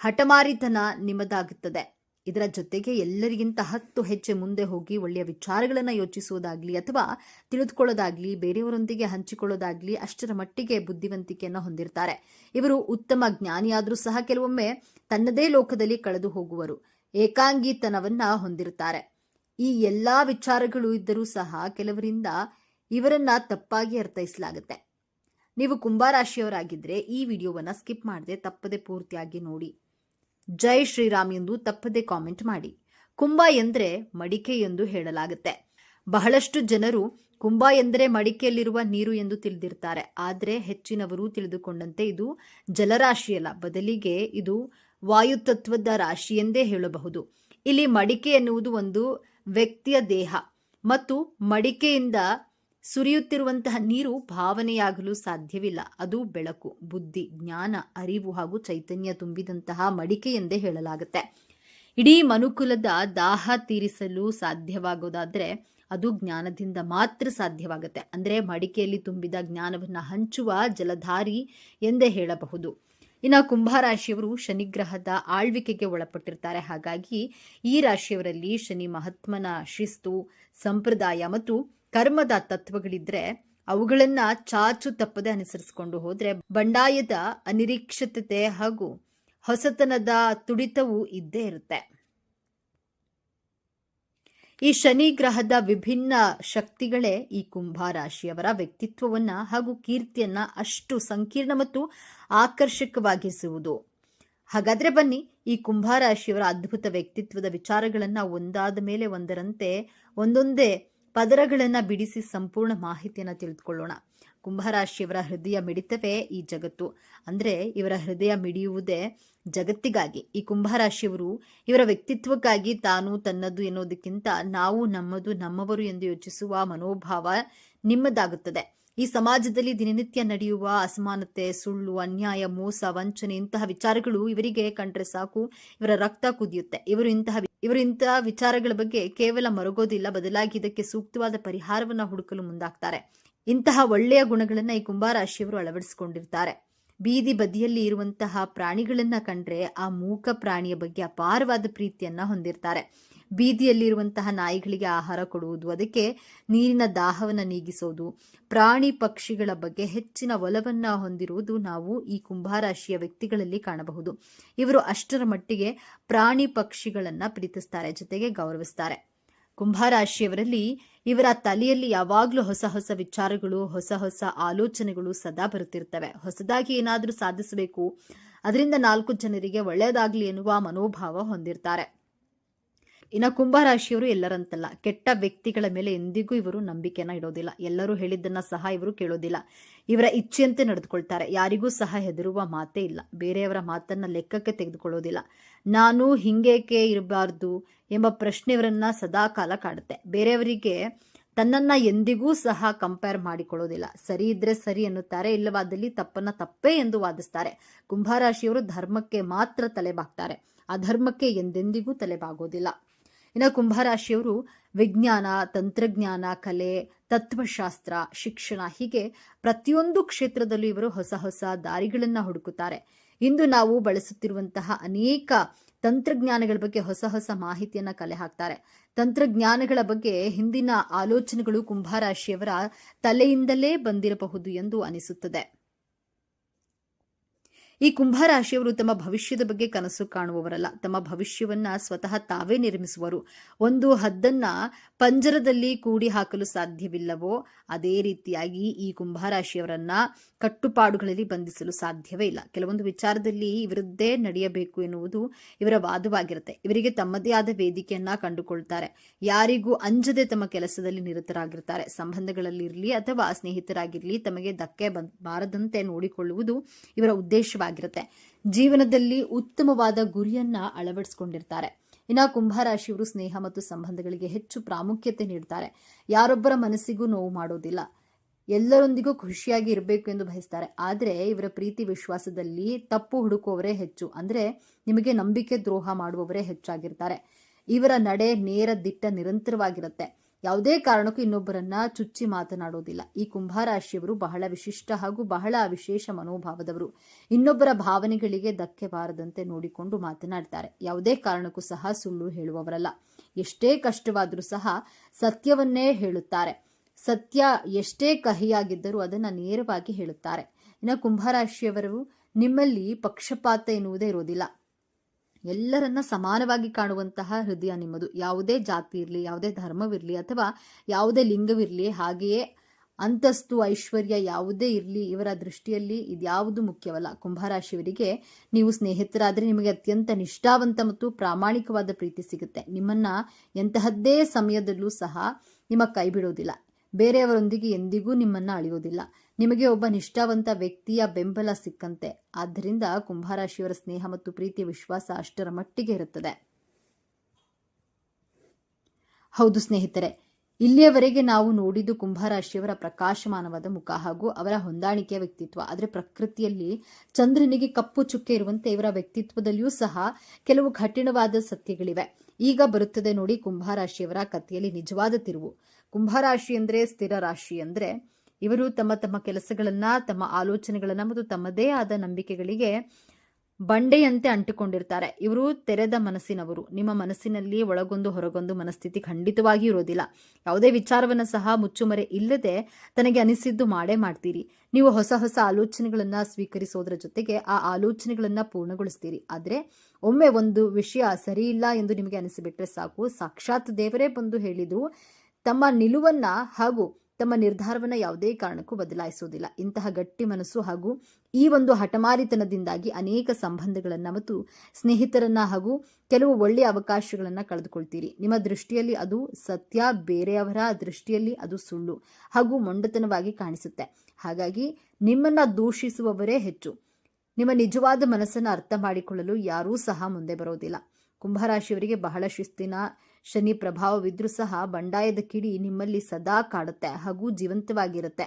ಹಠಮಾರಿತನ ನಿಮ್ಮದಾಗುತ್ತದೆ. ಇದರ ಜೊತೆಗೆ ಎಲ್ಲರಿಗಿಂತ 10 ಹೆಜ್ಜೆ ಮುಂದೆ ಹೋಗಿ ಒಳ್ಳೆಯ ವಿಚಾರಗಳನ್ನು ಯೋಚಿಸುವುದಾಗ್ಲಿ ಅಥವಾ ತಿಳಿದುಕೊಳ್ಳೋದಾಗ್ಲಿ, ಬೇರೆಯವರೊಂದಿಗೆ ಹಂಚಿಕೊಳ್ಳೋದಾಗ್ಲಿ ಅಷ್ಟರ ಮಟ್ಟಿಗೆ ಬುದ್ಧಿವಂತಿಕೆಯನ್ನು ಹೊಂದಿರ್ತಾರೆ. ಇವರು ಉತ್ತಮ ಜ್ಞಾನಿಯಾದರೂ ಸಹ ಕೆಲವೊಮ್ಮೆ ತನ್ನದೇ ಲೋಕದಲ್ಲಿ ಕಳೆದು ಹೋಗುವರು. ಏಕಾಂಗಿತನವನ್ನ ಹೊಂದಿರುತ್ತಾರೆ. ಈ ಎಲ್ಲಾ ವಿಚಾರಗಳು ಇದ್ದರೂ ಸಹ ಕೆಲವರಿಂದ ಇವರನ್ನ ತಪ್ಪಾಗಿ ಅರ್ಥೈಸಲಾಗುತ್ತೆ. ನೀವು ಕುಂಭರಾಶಿಯವರಾಗಿದ್ರೆ ಈ ವಿಡಿಯೋವನ್ನ ಸ್ಕಿಪ್ ಮಾಡದೆ ತಪ್ಪದೆ ಪೂರ್ತಿಯಾಗಿ ನೋಡಿ. ಜೈ ಶ್ರೀರಾಮ್ ಎಂದು ತಪ್ಪದೆ ಕಾಮೆಂಟ್ ಮಾಡಿ. ಕುಂಭ ಎಂದರೆ ಮಡಿಕೆ ಎಂದು ಹೇಳಲಾಗುತ್ತೆ. ಬಹಳಷ್ಟು ಜನರು ಕುಂಭ ಎಂದರೆ ಮಡಿಕೆಯಲ್ಲಿರುವ ನೀರು ಎಂದು ತಿಳಿದಿರ್ತಾರೆ. ಆದರೆ ಹೆಚ್ಚಿನವರು ತಿಳಿದುಕೊಂಡಂತೆ ಇದು ಜಲರಾಶಿಯಲ್ಲ, ಬದಲಿಗೆ ಇದು ವಾಯುತತ್ವದ ರಾಶಿ ಎಂದೇ ಹೇಳಬಹುದು. ಇಲ್ಲಿ ಮಡಿಕೆ ಎನ್ನುವುದು ಒಂದು ವ್ಯಕ್ತಿಯ ದೇಹ ಮತ್ತು ಮಡಿಕೆಯಿಂದ ಸುರಿಯುತ್ತಿರುವಂತಹ ನೀರು ಭಾವನೆಯಾಗಲು ಸಾಧ್ಯವಿಲ್ಲ. ಅದು ಬೆಳಕು, ಬುದ್ಧಿ, ಜ್ಞಾನ, ಅರಿವು ಹಾಗೂ ಚೈತನ್ಯ ತುಂಬಿದಂತಹ ಮಡಿಕೆ ಎಂದೇ ಹೇಳಲಾಗುತ್ತೆ. ಇಡೀ ಮನುಕುಲದ ದಾಹ ತೀರಿಸಲು ಸಾಧ್ಯವಾಗೋದಾದ್ರೆ ಅದು ಜ್ಞಾನದಿಂದ ಮಾತ್ರ ಸಾಧ್ಯವಾಗುತ್ತೆ. ಅಂದ್ರೆ ಮಡಿಕೆಯಲ್ಲಿ ತುಂಬಿದ ಜ್ಞಾನವನ್ನ ಹಂಚುವ ಜಲಧಾರಿ ಎಂದೇ ಹೇಳಬಹುದು. ಇನ್ನು ಕುಂಭರಾಶಿಯವರು ಶನಿಗ್ರಹದ ಆಳ್ವಿಕೆಗೆ ಒಳಪಟ್ಟಿರ್ತಾರೆ. ಹಾಗಾಗಿ ಈ ರಾಶಿಯವರಲ್ಲಿ ಶನಿ ಮಹಾತ್ಮನ ಶಿಸ್ತು, ಸಂಪ್ರದಾಯ ಮತ್ತು ಕರ್ಮದ ತತ್ವಗಳಿದ್ರೆ ಅವುಗಳನ್ನ ಚಾಚು ತಪ್ಪದೆ ಅನುಸರಿಸಿಕೊಂಡು ಹೋದ್ರೆ ಬಂಡಾಯದ ಅನಿರೀಕ್ಷಿತತೆ ಹಾಗೂ ಹೊಸತನದ ತುಡಿತವು ಇದ್ದೇ ಇರುತ್ತೆ. ಈ ಶನಿ ಗ್ರಹದ ವಿಭಿನ್ನ ಶಕ್ತಿಗಳೇ ಈ ಕುಂಭರಾಶಿಯವರ ವ್ಯಕ್ತಿತ್ವವನ್ನ ಹಾಗೂ ಕೀರ್ತಿಯನ್ನ ಅಷ್ಟು ಸಂಕೀರ್ಣ ಮತ್ತು ಆಕರ್ಷಕವಾಗಿಸುವುದು. ಹಾಗಾದ್ರೆ ಬನ್ನಿ, ಈ ಕುಂಭರಾಶಿಯವರ ಅದ್ಭುತ ವ್ಯಕ್ತಿತ್ವದ ವಿಚಾರಗಳನ್ನ ಒಂದಾದ ಮೇಲೆ ಒಂದರಂತೆ ಒಂದೊಂದೇ ಪದರಗಳನ್ನ ಬಿಡಿಸಿ ಸಂಪೂರ್ಣ ಮಾಹಿತಿಯನ್ನ ತಿಳಿದುಕೊಳ್ಳೋಣ. ಕುಂಭರಾಶಿಯವರ ಹೃದಯ ಮಿಡಿತವೇ ಈ ಜಗತ್ತು. ಅಂದ್ರೆ ಇವರ ಹೃದಯ ಮಿಡಿಯುವುದೇ ಜಗತ್ತಿಗಾಗಿ. ಈ ಕುಂಭರಾಶಿಯವರು ಇವರ ವ್ಯಕ್ತಿತ್ವಕ್ಕಾಗಿ ತಾನು ತನ್ನದು ಎನ್ನುವುದಕ್ಕಿಂತ ನಾವು ನಮ್ಮದು ನಮ್ಮವರು ಎಂದು ಯೋಚಿಸುವ ಮನೋಭಾವ ನಿಮ್ಮದಾಗುತ್ತದೆ. ಈ ಸಮಾಜದಲ್ಲಿ ದಿನನಿತ್ಯ ನಡೆಯುವ ಅಸಮಾನತೆ, ಸುಳ್ಳು, ಅನ್ಯಾಯ, ಮೋಸ, ವಂಚನೆ ಇಂತಹ ವಿಚಾರಗಳು ಇವರಿಗೆ ಕಂಡ್ರೆ ಸಾಕು ಇವರ ರಕ್ತ ಕುದಿಯುತ್ತೆ. ಇವರು ಇಂತಹ ವಿಚಾರಗಳ ಬಗ್ಗೆ ಕೇವಲ ಮರಗೋದಿಲ್ಲ, ಬದಲಾಗಿ ಇದಕ್ಕೆ ಸೂಕ್ತವಾದ ಪರಿಹಾರವನ್ನ ಹುಡುಕಲು ಮುಂದಾಗ್ತಾರೆ. ಇಂತಹ ಒಳ್ಳೆಯ ಗುಣಗಳನ್ನ ಈ ಕುಂಭರಾಶಿಯವರು ಅಳವಡಿಸಿಕೊಂಡಿರ್ತಾರೆ. ಬೀದಿ ಬದಿಯಲ್ಲಿ ಇರುವಂತಹ ಪ್ರಾಣಿಗಳನ್ನ ಕಂಡ್ರೆ ಆ ಮೂಕ ಪ್ರಾಣಿಯ ಬಗ್ಗೆ ಅಪಾರವಾದ ಪ್ರೀತಿಯನ್ನ ಹೊಂದಿರ್ತಾರೆ. ಬೀದಿಯಲ್ಲಿರುವಂತಹ ನಾಯಿಗಳಿಗೆ ಆಹಾರ ಕೊಡುವುದು, ಅದಕ್ಕೆ ನೀರಿನ ದಾಹವನ್ನು ನೀಗಿಸೋದು, ಪ್ರಾಣಿ ಪಕ್ಷಿಗಳ ಬಗ್ಗೆ ಹೆಚ್ಚಿನ ಒಲವನ್ನ ಹೊಂದಿರುವುದು ನಾವು ಈ ಕುಂಭರಾಶಿಯ ವ್ಯಕ್ತಿಗಳಲ್ಲಿ ಕಾಣಬಹುದು. ಇವರು ಅಷ್ಟರ ಮಟ್ಟಿಗೆ ಪ್ರಾಣಿ ಪಕ್ಷಿಗಳನ್ನ ಪ್ರೀತಿಸ್ತಾರೆ, ಜೊತೆಗೆ ಗೌರವಿಸ್ತಾರೆ. ಕುಂಭರಾಶಿಯವರಲ್ಲಿ ಇವರ ತಲೆಯಲ್ಲಿ ಯಾವಾಗಲೂ ಹೊಸ ಹೊಸ ವಿಚಾರಗಳು, ಹೊಸ ಹೊಸ ಆಲೋಚನೆಗಳು ಸದಾ ಬರುತ್ತಿರ್ತವೆ. ಹೊಸದಾಗಿ ಏನಾದರೂ ಸಾಧಿಸಬೇಕು, ಅದರಿಂದ 4 ಜನರಿಗೆ ಒಳ್ಳೆಯದಾಗಲಿ ಎನ್ನುವ ಮನೋಭಾವ ಹೊಂದಿರ್ತಾರೆ. ಇನ್ನು ಕುಂಭರಾಶಿಯವರು ಎಲ್ಲರಂತಲ್ಲ, ಕೆಟ್ಟ ವ್ಯಕ್ತಿಗಳ ಮೇಲೆ ಎಂದಿಗೂ ಇವರು ನಂಬಿಕೆನ ಇಡೋದಿಲ್ಲ. ಎಲ್ಲರೂ ಹೇಳಿದ್ದನ್ನ ಸಹ ಇವರು ಕೇಳೋದಿಲ್ಲ. ಇವರ ಇಚ್ಛೆಯಂತೆ ನಡೆದುಕೊಳ್ತಾರೆ. ಯಾರಿಗೂ ಸಹ ಹೆದರುವ ಮಾತೇ ಇಲ್ಲ. ಬೇರೆಯವರ ಮಾತನ್ನ ಲೆಕ್ಕಕ್ಕೆ ತೆಗೆದುಕೊಳ್ಳೋದಿಲ್ಲ. ನಾನು ಹಿಂಗೇಕೆ ಇರಬಾರ್ದು ಎಂಬ ಪ್ರಶ್ನೆ ಇವರನ್ನ ಸದಾ ಕಾಲ ಕಾಡುತ್ತೆ. ಬೇರೆಯವರಿಗೆ ತನ್ನನ್ನ ಎಂದಿಗೂ ಸಹ ಕಂಪೇರ್ ಮಾಡಿಕೊಳ್ಳೋದಿಲ್ಲ. ಸರಿ ಇದ್ರೆ ಸರಿ ಎನ್ನುತ್ತಾರೆ, ಇಲ್ಲವಾದಲ್ಲಿ ತಪ್ಪನ್ನ ತಪ್ಪೇ ಎಂದು ವಾದಿಸ್ತಾರೆ. ಕುಂಭರಾಶಿಯವರು ಧರ್ಮಕ್ಕೆ ಮಾತ್ರ ತಲೆಬಾಗ್ತಾರೆ, ಅಧರ್ಮಕ್ಕೆ ಎಂದೆಂದಿಗೂ ತಲೆಬಾಗೋದಿಲ್ಲ. ಇನ್ನು ಕುಂಭರಾಶಿಯವರು ವಿಜ್ಞಾನ, ತಂತ್ರಜ್ಞಾನ, ಕಲೆ, ತತ್ವಶಾಸ್ತ್ರ, ಶಿಕ್ಷಣ ಹೀಗೆ ಪ್ರತಿಯೊಂದು ಕ್ಷೇತ್ರದಲ್ಲೂ ಇವರು ಹೊಸ ಹೊಸ ದಾರಿಗಳನ್ನ ಹುಡುಕುತ್ತಾರೆ. ಇಂದು ನಾವು ಬಳಸುತ್ತಿರುವಂತಹ ಅನೇಕ ತಂತ್ರಜ್ಞಾನಗಳ ಬಗ್ಗೆ ಹೊಸ ಹೊಸ ಮಾಹಿತಿಯನ್ನ ಕಲೆ ಹಾಕ್ತಾರೆ. ತಂತ್ರಜ್ಞಾನಗಳ ಬಗ್ಗೆ ಹಿಂದಿನ ಆಲೋಚನೆಗಳು ಕುಂಭರಾಶಿಯವರ ತಲೆಯಿಂದಲೇ ಬಂದಿರಬಹುದು ಎಂದು ಅನಿಸುತ್ತದೆ. ಈ ಕುಂಭರಾಶಿಯವರು ತಮ್ಮ ಭವಿಷ್ಯದ ಬಗ್ಗೆ ಕನಸು ಕಾಣುವವರಲ್ಲ, ತಮ್ಮ ಭವಿಷ್ಯವನ್ನ ಸ್ವತಃ ತಾವೇ ನಿರ್ಮಿಸುವರು. ಒಂದು ಹದ್ದನ್ನ ಪಂಜರದಲ್ಲಿ ಕೂಡಿ ಹಾಕಲು ಸಾಧ್ಯವಿಲ್ಲವೋ ಅದೇ ರೀತಿಯಾಗಿ ಈ ಕುಂಭರಾಶಿಯವರನ್ನ ಕಟ್ಟುಪಾಡುಗಳಲ್ಲಿ ಬಂಧಿಸಲು ಸಾಧ್ಯವೇ ಇಲ್ಲ. ಕೆಲವೊಂದು ವಿಚಾರದಲ್ಲಿ ಇವರದ್ದೇ ನಡೆಯಬೇಕು ಎನ್ನುವುದು ಇವರ ವಾದವಾಗಿರುತ್ತೆ. ಇವರಿಗೆ ತಮ್ಮದೇ ಆದ ವೇದಿಕೆಯನ್ನ ಕಂಡುಕೊಳ್ತಾರೆ. ಯಾರಿಗೂ ಅಂಜದೆ ತಮ್ಮ ಕೆಲಸದಲ್ಲಿ ನಿರತರಾಗಿರ್ತಾರೆ. ಸಂಬಂಧಗಳಲ್ಲಿರಲಿ ಅಥವಾ ಸ್ನೇಹಿತರಾಗಿರಲಿ ತಮಗೆ ಧಕ್ಕೆ ಬಾರದಂತೆ ನೋಡಿಕೊಳ್ಳುವುದು ಇವರ ಉದ್ದೇಶವಾಗಿದೆ. ಜೀವನದಲ್ಲಿ ಉತ್ತಮವಾದ ಗುರಿಯನ್ನ ಅಳವಡಿಸಿಕೊಂಡಿರ್ತಾರೆ. ಇನ್ನು ಕುಂಭರಾಶಿಯವರು ಸ್ನೇಹ ಮತ್ತು ಸಂಬಂಧಗಳಿಗೆ ಹೆಚ್ಚು ಪ್ರಾಮುಖ್ಯತೆ ನೀಡ್ತಾರೆ. ಯಾರೊಬ್ಬರ ಮನಸ್ಸಿಗೂ ನೋವು ಮಾಡೋದಿಲ್ಲ. ಎಲ್ಲರೊಂದಿಗೂ ಖುಷಿಯಾಗಿ ಇರಬೇಕು ಎಂದು ಬಯಸ್ತಾರೆ. ಆದರೆ ಇವರ ಪ್ರೀತಿ ವಿಶ್ವಾಸದಲ್ಲಿ ತಪ್ಪು ಹುಡುಕುವವರೇ ಹೆಚ್ಚು. ಅಂದ್ರೆ ನಿಮಗೆ ನಂಬಿಕೆ ದ್ರೋಹ ಮಾಡುವವರೇ ಹೆಚ್ಚಾಗಿರ್ತಾರೆ. ಇವರ ನಡೆ ನೇರ ದಿಟ್ಟ ನಿರಂತರವಾಗಿರುತ್ತೆ. ಯಾವುದೇ ಕಾರಣಕ್ಕೂ ಇನ್ನೊಬ್ಬರನ್ನ ಚುಚ್ಚಿ ಮಾತನಾಡೋದಿಲ್ಲ. ಈ ಕುಂಭರಾಶಿಯವರು ಬಹಳ ವಿಶಿಷ್ಟ ಹಾಗೂ ಬಹಳ ವಿಶೇಷ ಮನೋಭಾವದವರು. ಇನ್ನೊಬ್ಬರ ಭಾವನೆಗಳಿಗೆ ಧಕ್ಕೆ ಬಾರದಂತೆ ನೋಡಿಕೊಂಡು ಮಾತನಾಡ್ತಾರೆ. ಯಾವುದೇ ಕಾರಣಕ್ಕೂ ಸಹ ಸುಳ್ಳು ಹೇಳುವವರಲ್ಲ. ಎಷ್ಟೇ ಕಷ್ಟವಾದರೂ ಸಹ ಸತ್ಯವನ್ನೇ ಹೇಳುತ್ತಾರೆ. ಸತ್ಯ ಎಷ್ಟೇ ಕಹಿಯಾಗಿದ್ದರೂ ಅದನ್ನ ನೇರವಾಗಿ ಹೇಳುತ್ತಾರೆ. ಇನ್ನು ಕುಂಭರಾಶಿಯವರು ನಿಮ್ಮಲ್ಲಿ ಪಕ್ಷಪಾತ ಎನ್ನುವುದೇ ಇರೋದಿಲ್ಲ. ಎಲ್ಲರನ್ನ ಸಮಾನವಾಗಿ ಕಾಣುವಂತಹ ಹೃದಯ ನಿಮ್ಮದು. ಯಾವುದೇ ಜಾತಿ ಇರಲಿ, ಯಾವುದೇ ಧರ್ಮವಿರಲಿ ಅಥವಾ ಯಾವುದೇ ಲಿಂಗವಿರಲಿ, ಹಾಗೆಯೇ ಅಂತಸ್ತು, ಐಶ್ವರ್ಯ ಯಾವುದೇ ಇರಲಿ, ಇವರ ದೃಷ್ಟಿಯಲ್ಲಿ ಇದ್ಯಾವುದು ಮುಖ್ಯವಲ್ಲ. ಕುಂಭರಾಶಿಯವರಿಗೆ ನೀವು ಸ್ನೇಹಿತರಾದರೆ ನಿಮಗೆ ಅತ್ಯಂತ ನಿಷ್ಠಾವಂತ ಮತ್ತು ಪ್ರಾಮಾಣಿಕವಾದ ಪ್ರೀತಿ ಸಿಗುತ್ತೆ. ನಿಮ್ಮನ್ನ ಎಂತಹದ್ದೇ ಸಮಯದಲ್ಲೂ ಸಹ ನಿಮ್ಮ ಕೈ ಬಿಡೋದಿಲ್ಲ. ಬೇರೆಯವರೊಂದಿಗೆ ಎಂದಿಗೂ ನಿಮ್ಮನ್ನ ಅಳೆಯೋದಿಲ್ಲ. ನಿಮಗೆ ಒಬ್ಬ ನಿಷ್ಠಾವಂತ ವ್ಯಕ್ತಿಯ ಬೆಂಬಲ ಸಿಕ್ಕಂತೆ. ಆದ್ದರಿಂದ ಕುಂಭರಾಶಿಯವರ ಸ್ನೇಹ ಮತ್ತು ಪ್ರೀತಿ ವಿಶ್ವಾಸ ಅಷ್ಟರ ಮಟ್ಟಿಗೆ ಇರುತ್ತದೆ. ಹೌದು ಸ್ನೇಹಿತರೆ, ಇಲ್ಲಿಯವರೆಗೆ ನಾವು ನೋಡಿದ್ದು ಕುಂಭರಾಶಿಯವರ ಪ್ರಕಾಶಮಾನವಾದ ಮುಖ ಹಾಗೂ ಅವರ ಹೊಂದಾಣಿಕೆಯ ವ್ಯಕ್ತಿತ್ವ. ಆದರೆ ಪ್ರಕೃತಿಯಲ್ಲಿ ಚಂದ್ರನಿಗೆ ಕಪ್ಪು ಚುಕ್ಕೆ ಇರುವಂತೆ ಇವರ ವ್ಯಕ್ತಿತ್ವದಲ್ಲಿಯೂ ಸಹ ಕೆಲವು ಕಠಿಣವಾದ ಸತ್ಯಗಳಿವೆ. ಈಗ ಬರುತ್ತದೆ ನೋಡಿ ಕುಂಭರಾಶಿಯವರ ಕಥೆಯಲ್ಲಿ ನಿಜವಾದ ತಿರುವು. ಕುಂಭರಾಶಿ ಅಂದ್ರೆ ಸ್ಥಿರ ರಾಶಿ. ಅಂದ್ರೆ ಇವರು ತಮ್ಮ ತಮ್ಮ ಕೆಲಸಗಳನ್ನ, ತಮ್ಮ ಆಲೋಚನೆಗಳನ್ನ ಮತ್ತು ತಮ್ಮದೇ ಆದ ನಂಬಿಕೆಗಳಿಗೆ ಬಂಡೆಯಂತೆ ಅಂಟಿಕೊಂಡಿರ್ತಾರೆ. ಇವರು ತೆರೆದ ಮನಸ್ಸಿನವರು. ನಿಮ್ಮ ಮನಸ್ಸಿನಲ್ಲಿ ಒಳಗೊಂದು ಹೊರಗೊಂದು ಮನಸ್ಥಿತಿ ಖಂಡಿತವಾಗಿ ಇರೋದಿಲ್ಲ. ಯಾವುದೇ ವಿಚಾರವನ್ನ ಸಹ ಮುಚ್ಚುಮರೆ ಇಲ್ಲದೆ ತನಗೆ ಅನಿಸಿದ್ದು ಮಾಡೇ ಮಾಡ್ತೀರಿ. ನೀವು ಹೊಸ ಹೊಸ ಆಲೋಚನೆಗಳನ್ನ ಸ್ವೀಕರಿಸೋದ್ರ ಜೊತೆಗೆ ಆ ಆಲೋಚನೆಗಳನ್ನ ಪೂರ್ಣಗೊಳಿಸ್ತೀರಿ. ಆದ್ರೆ ಒಮ್ಮೆ ಒಂದು ವಿಷಯ ಸರಿ ಇಲ್ಲ ಎಂದು ನಿಮಗೆ ಅನಿಸಿಬಿಟ್ರೆ ಸಾಕು, ಸಾಕ್ಷಾತ್ ದೇವರೇ ಬಂದು ಹೇಳಿದ್ರು ತಮ್ಮ ನಿಲುವನ್ನ ಹಾಗೂ ತಮ್ಮ ನಿರ್ಧಾರವನ್ನ ಯಾವುದೇ ಕಾರಣಕ್ಕೂ ಬದಲಾಯಿಸುವುದಿಲ್ಲ. ಇಂತಹ ಗಟ್ಟಿ ಮನಸ್ಸು ಹಾಗೂ ಈ ಒಂದು ಹಠಮಾರಿತನದಿಂದಾಗಿ ಅನೇಕ ಸಂಬಂಧಗಳನ್ನ ಮತ್ತು ಸ್ನೇಹಿತರನ್ನ ಹಾಗೂ ಕೆಲವು ಒಳ್ಳೆಯ ಅವಕಾಶಗಳನ್ನ ಕಳೆದುಕೊಳ್ತೀರಿ. ನಿಮ್ಮ ದೃಷ್ಟಿಯಲ್ಲಿ ಅದು ಸತ್ಯ, ಬೇರೆಯವರ ದೃಷ್ಟಿಯಲ್ಲಿ ಅದು ಸುಳ್ಳು ಹಾಗೂ ಮೊಂಡತನವಾಗಿ ಕಾಣಿಸುತ್ತೆ. ಹಾಗಾಗಿ ನಿಮ್ಮನ್ನ ದೂಷಿಸುವವರೇ ಹೆಚ್ಚು. ನಿಮ್ಮ ನಿಜವಾದ ಮನಸ್ಸನ್ನು ಅರ್ಥ ಮಾಡಿಕೊಳ್ಳಲು ಯಾರೂ ಸಹ ಮುಂದೆ ಬರೋದಿಲ್ಲ. ಕುಂಭರಾಶಿಯವರಿಗೆ ಬಹಳ ಶಿಸ್ತಿನ ಶನಿ ಪ್ರಭಾವವಿದ್ರೂ ಸಹ ಬಂಡಾಯದ ಕಿಡಿ ನಿಮ್ಮಲ್ಲಿ ಸದಾ ಕಾಡುತ್ತೆ ಹಾಗೂ ಜೀವಂತವಾಗಿರುತ್ತೆ.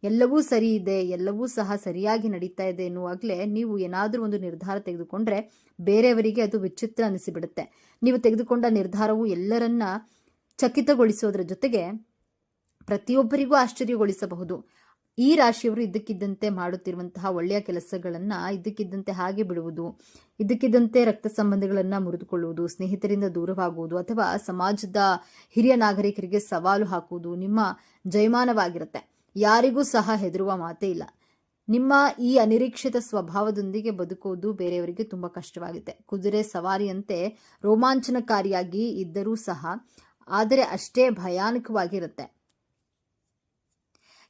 ಎಲ್ಲವೂ ಸರಿ ಇದೆ, ಎಲ್ಲವೂ ಸಹ ಸರಿಯಾಗಿ ನಡೀತಾ ಇದೆ ಎನ್ನುವಾಗಲೇ ನೀವು ಏನಾದರೂ ಒಂದು ನಿರ್ಧಾರ ತೆಗೆದುಕೊಂಡ್ರೆ ಬೇರೆಯವರಿಗೆ ಅದು ವಿಚಿತ್ರ ಅನಿಸಿಬಿಡುತ್ತೆ. ನೀವು ತೆಗೆದುಕೊಂಡ ನಿರ್ಧಾರವು ಎಲ್ಲರನ್ನ ಚಕಿತಗೊಳಿಸೋದ್ರ ಜೊತೆಗೆ ಪ್ರತಿಯೊಬ್ಬರಿಗೂ ಆಶ್ಚರ್ಯಗೊಳಿಸಬಹುದು. ಈ ರಾಶಿಯವರು ಇದ್ದಕ್ಕಿದ್ದಂತೆ ಮಾಡುತ್ತಿರುವಂತಹ ಒಳ್ಳೆಯ ಕೆಲಸಗಳನ್ನ ಇದ್ದಕ್ಕಿದ್ದಂತೆ ಹಾಗೆ ಬಿಡುವುದು, ಇದ್ದಕ್ಕಿದ್ದಂತೆ ರಕ್ತ ಸಂಬಂಧಗಳನ್ನ ಮುರಿದುಕೊಳ್ಳುವುದು, ಸ್ನೇಹಿತರಿಂದ ದೂರವಾಗುವುದು ಅಥವಾ ಸಮಾಜದ ಹಿರಿಯ ನಾಗರಿಕರಿಗೆ ಸವಾಲು ಹಾಕುವುದು ನಿಮ್ಮ ಜಯಮಾನವಾಗಿರುತ್ತೆ. ಯಾರಿಗೂ ಸಹ ಹೆದರುವ ಮಾತೇ ಇಲ್ಲ. ನಿಮ್ಮ ಈ ಅನಿರೀಕ್ಷಿತ ಸ್ವಭಾವದೊಂದಿಗೆ ಬದುಕುವುದು ಬೇರೆಯವರಿಗೆ ತುಂಬಾ ಕಷ್ಟವಾಗುತ್ತೆ. ಕುದುರೆ ಸವಾರಿಯಂತೆ ರೋಮಾಂಚನಕಾರಿಯಾಗಿ ಇದ್ದರೂ ಸಹ ಆದರೆ ಅಷ್ಟೇ ಭಯಾನಕವಾಗಿರುತ್ತೆ.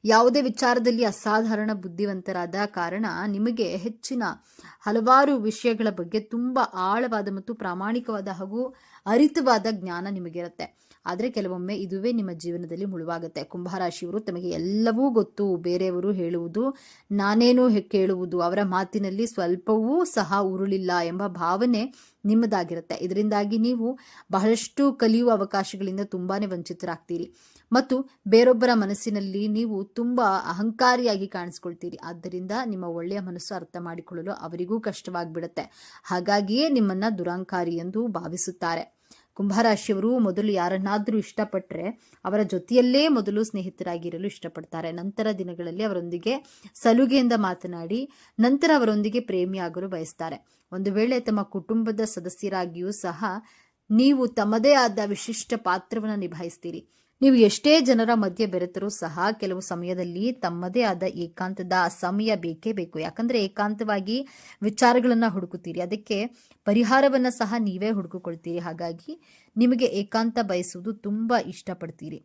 ಯಾವುದೇ ವಿಚಾರದಲ್ಲಿ ಅಸಾಧಾರಣ ಬುದ್ಧಿವಂತರಾದ ಕಾರಣ ನಿಮಗೆ ಹೆಚ್ಚಿನ ಹಲವಾರು ವಿಷಯಗಳ ಬಗ್ಗೆ ತುಂಬಾ ಆಳವಾದ ಮತ್ತು ಪ್ರಾಮಾಣಿಕವಾದ ಹಾಗೂ ಅರಿತವಾದ ಜ್ಞಾನ ನಿಮಗಿರುತ್ತೆ. ಆದರೆ ಕೆಲವೊಮ್ಮೆ ಇದುವೇ ನಿಮ್ಮ ಜೀವನದಲ್ಲಿ ಮುಳುವಾಗುತ್ತೆ. ಕುಂಭರಾಶಿಯವರು ತಮಗೆ ಎಲ್ಲವೂ ಗೊತ್ತು, ಬೇರೆಯವರು ಹೇಳುವುದು ನಾನೇನು ಕೇಳುವುದು, ಅವರ ಮಾತಿನಲ್ಲಿ ಸ್ವಲ್ಪವೂ ಸಹ ಉರುಳಿಲ್ಲ ಎಂಬ ಭಾವನೆ ನಿಮ್ಮದಾಗಿರುತ್ತೆ. ಇದರಿಂದಾಗಿ ನೀವು ಬಹಳಷ್ಟು ಕಲಿಯುವ ಅವಕಾಶಗಳಿಂದ ತುಂಬಾನೇ ವಂಚಿತರಾಗ್ತೀರಿ ಮತ್ತು ಬೇರೊಬ್ಬರ ಮನಸ್ಸಿನಲ್ಲಿ ನೀವು ತುಂಬಾ ಅಹಂಕಾರಿಯಾಗಿ ಕಾಣಿಸ್ಕೊಳ್ತೀರಿ. ಆದ್ದರಿಂದ ನಿಮ್ಮ ಒಳ್ಳೆಯ ಮನಸ್ಸು ಅರ್ಥ ಮಾಡಿಕೊಳ್ಳಲು ಅವರಿಗೂ ಕಷ್ಟವಾಗಿಬಿಡುತ್ತೆ. ಹಾಗಾಗಿಯೇ ನಿಮ್ಮನ್ನ ದುರಹಂಕಾರಿ ಎಂದು ಭಾವಿಸುತ್ತಾರೆ. ಕುಂಭರಾಶಿಯವರು ಮೊದಲು ಯಾರನ್ನಾದರೂ ಇಷ್ಟಪಟ್ಟರೆ ಅವರ ಜೊತೆಯಲ್ಲೇ ಮೊದಲು ಸ್ನೇಹಿತರಾಗಿರಲು ಇಷ್ಟಪಡ್ತಾರೆ. ನಂತರ ದಿನಗಳಲ್ಲಿ ಅವರೊಂದಿಗೆ ಸಲುಗೆಯಿಂದ ಮಾತನಾಡಿ ನಂತರ ಅವರೊಂದಿಗೆ ಪ್ರೇಮಿಯಾಗಲು ಬಯಸ್ತಾರೆ. ಒಂದು ವೇಳೆ ತಮ್ಮ ಕುಟುಂಬದ ಸದಸ್ಯರಾಗಿಯೂ ಸಹ ನೀವು ತಮ್ಮದೇ ಆದ ವಿಶಿಷ್ಟ ಪಾತ್ರವನ್ನು ನಿಭಾಯಿಸ್ತೀರಿ. ನೀವು ಎಷ್ಟೇ ಜನರ ಮಧ್ಯೆ ಬೆರೆತರೂ ಸಹ ಕೆಲವು ಸಮಯದಲ್ಲಿ ತಮ್ಮದೇ ಆದ ಏಕಾಂತದ ಸಮಯ ಬೇಕೇ ಬೇಕು. ಯಾಕಂದ್ರೆ ಏಕಾಂತವಾಗಿ ವಿಚಾರಗಳನ್ನ ಹುಡುಕುತ್ತೀರಿ, ಅದಕ್ಕೆ ಪರಿಹಾರವನ್ನ ಸಹ ನೀವೇ ಹುಡುಕಿಕೊಳ್ತೀರಿ. ಹಾಗಾಗಿ ನಿಮಗೆ ಏಕಾಂತ ಬಯಸುವುದು ತುಂಬಾ ಇಷ್ಟಪಡ್ತೀರಿ.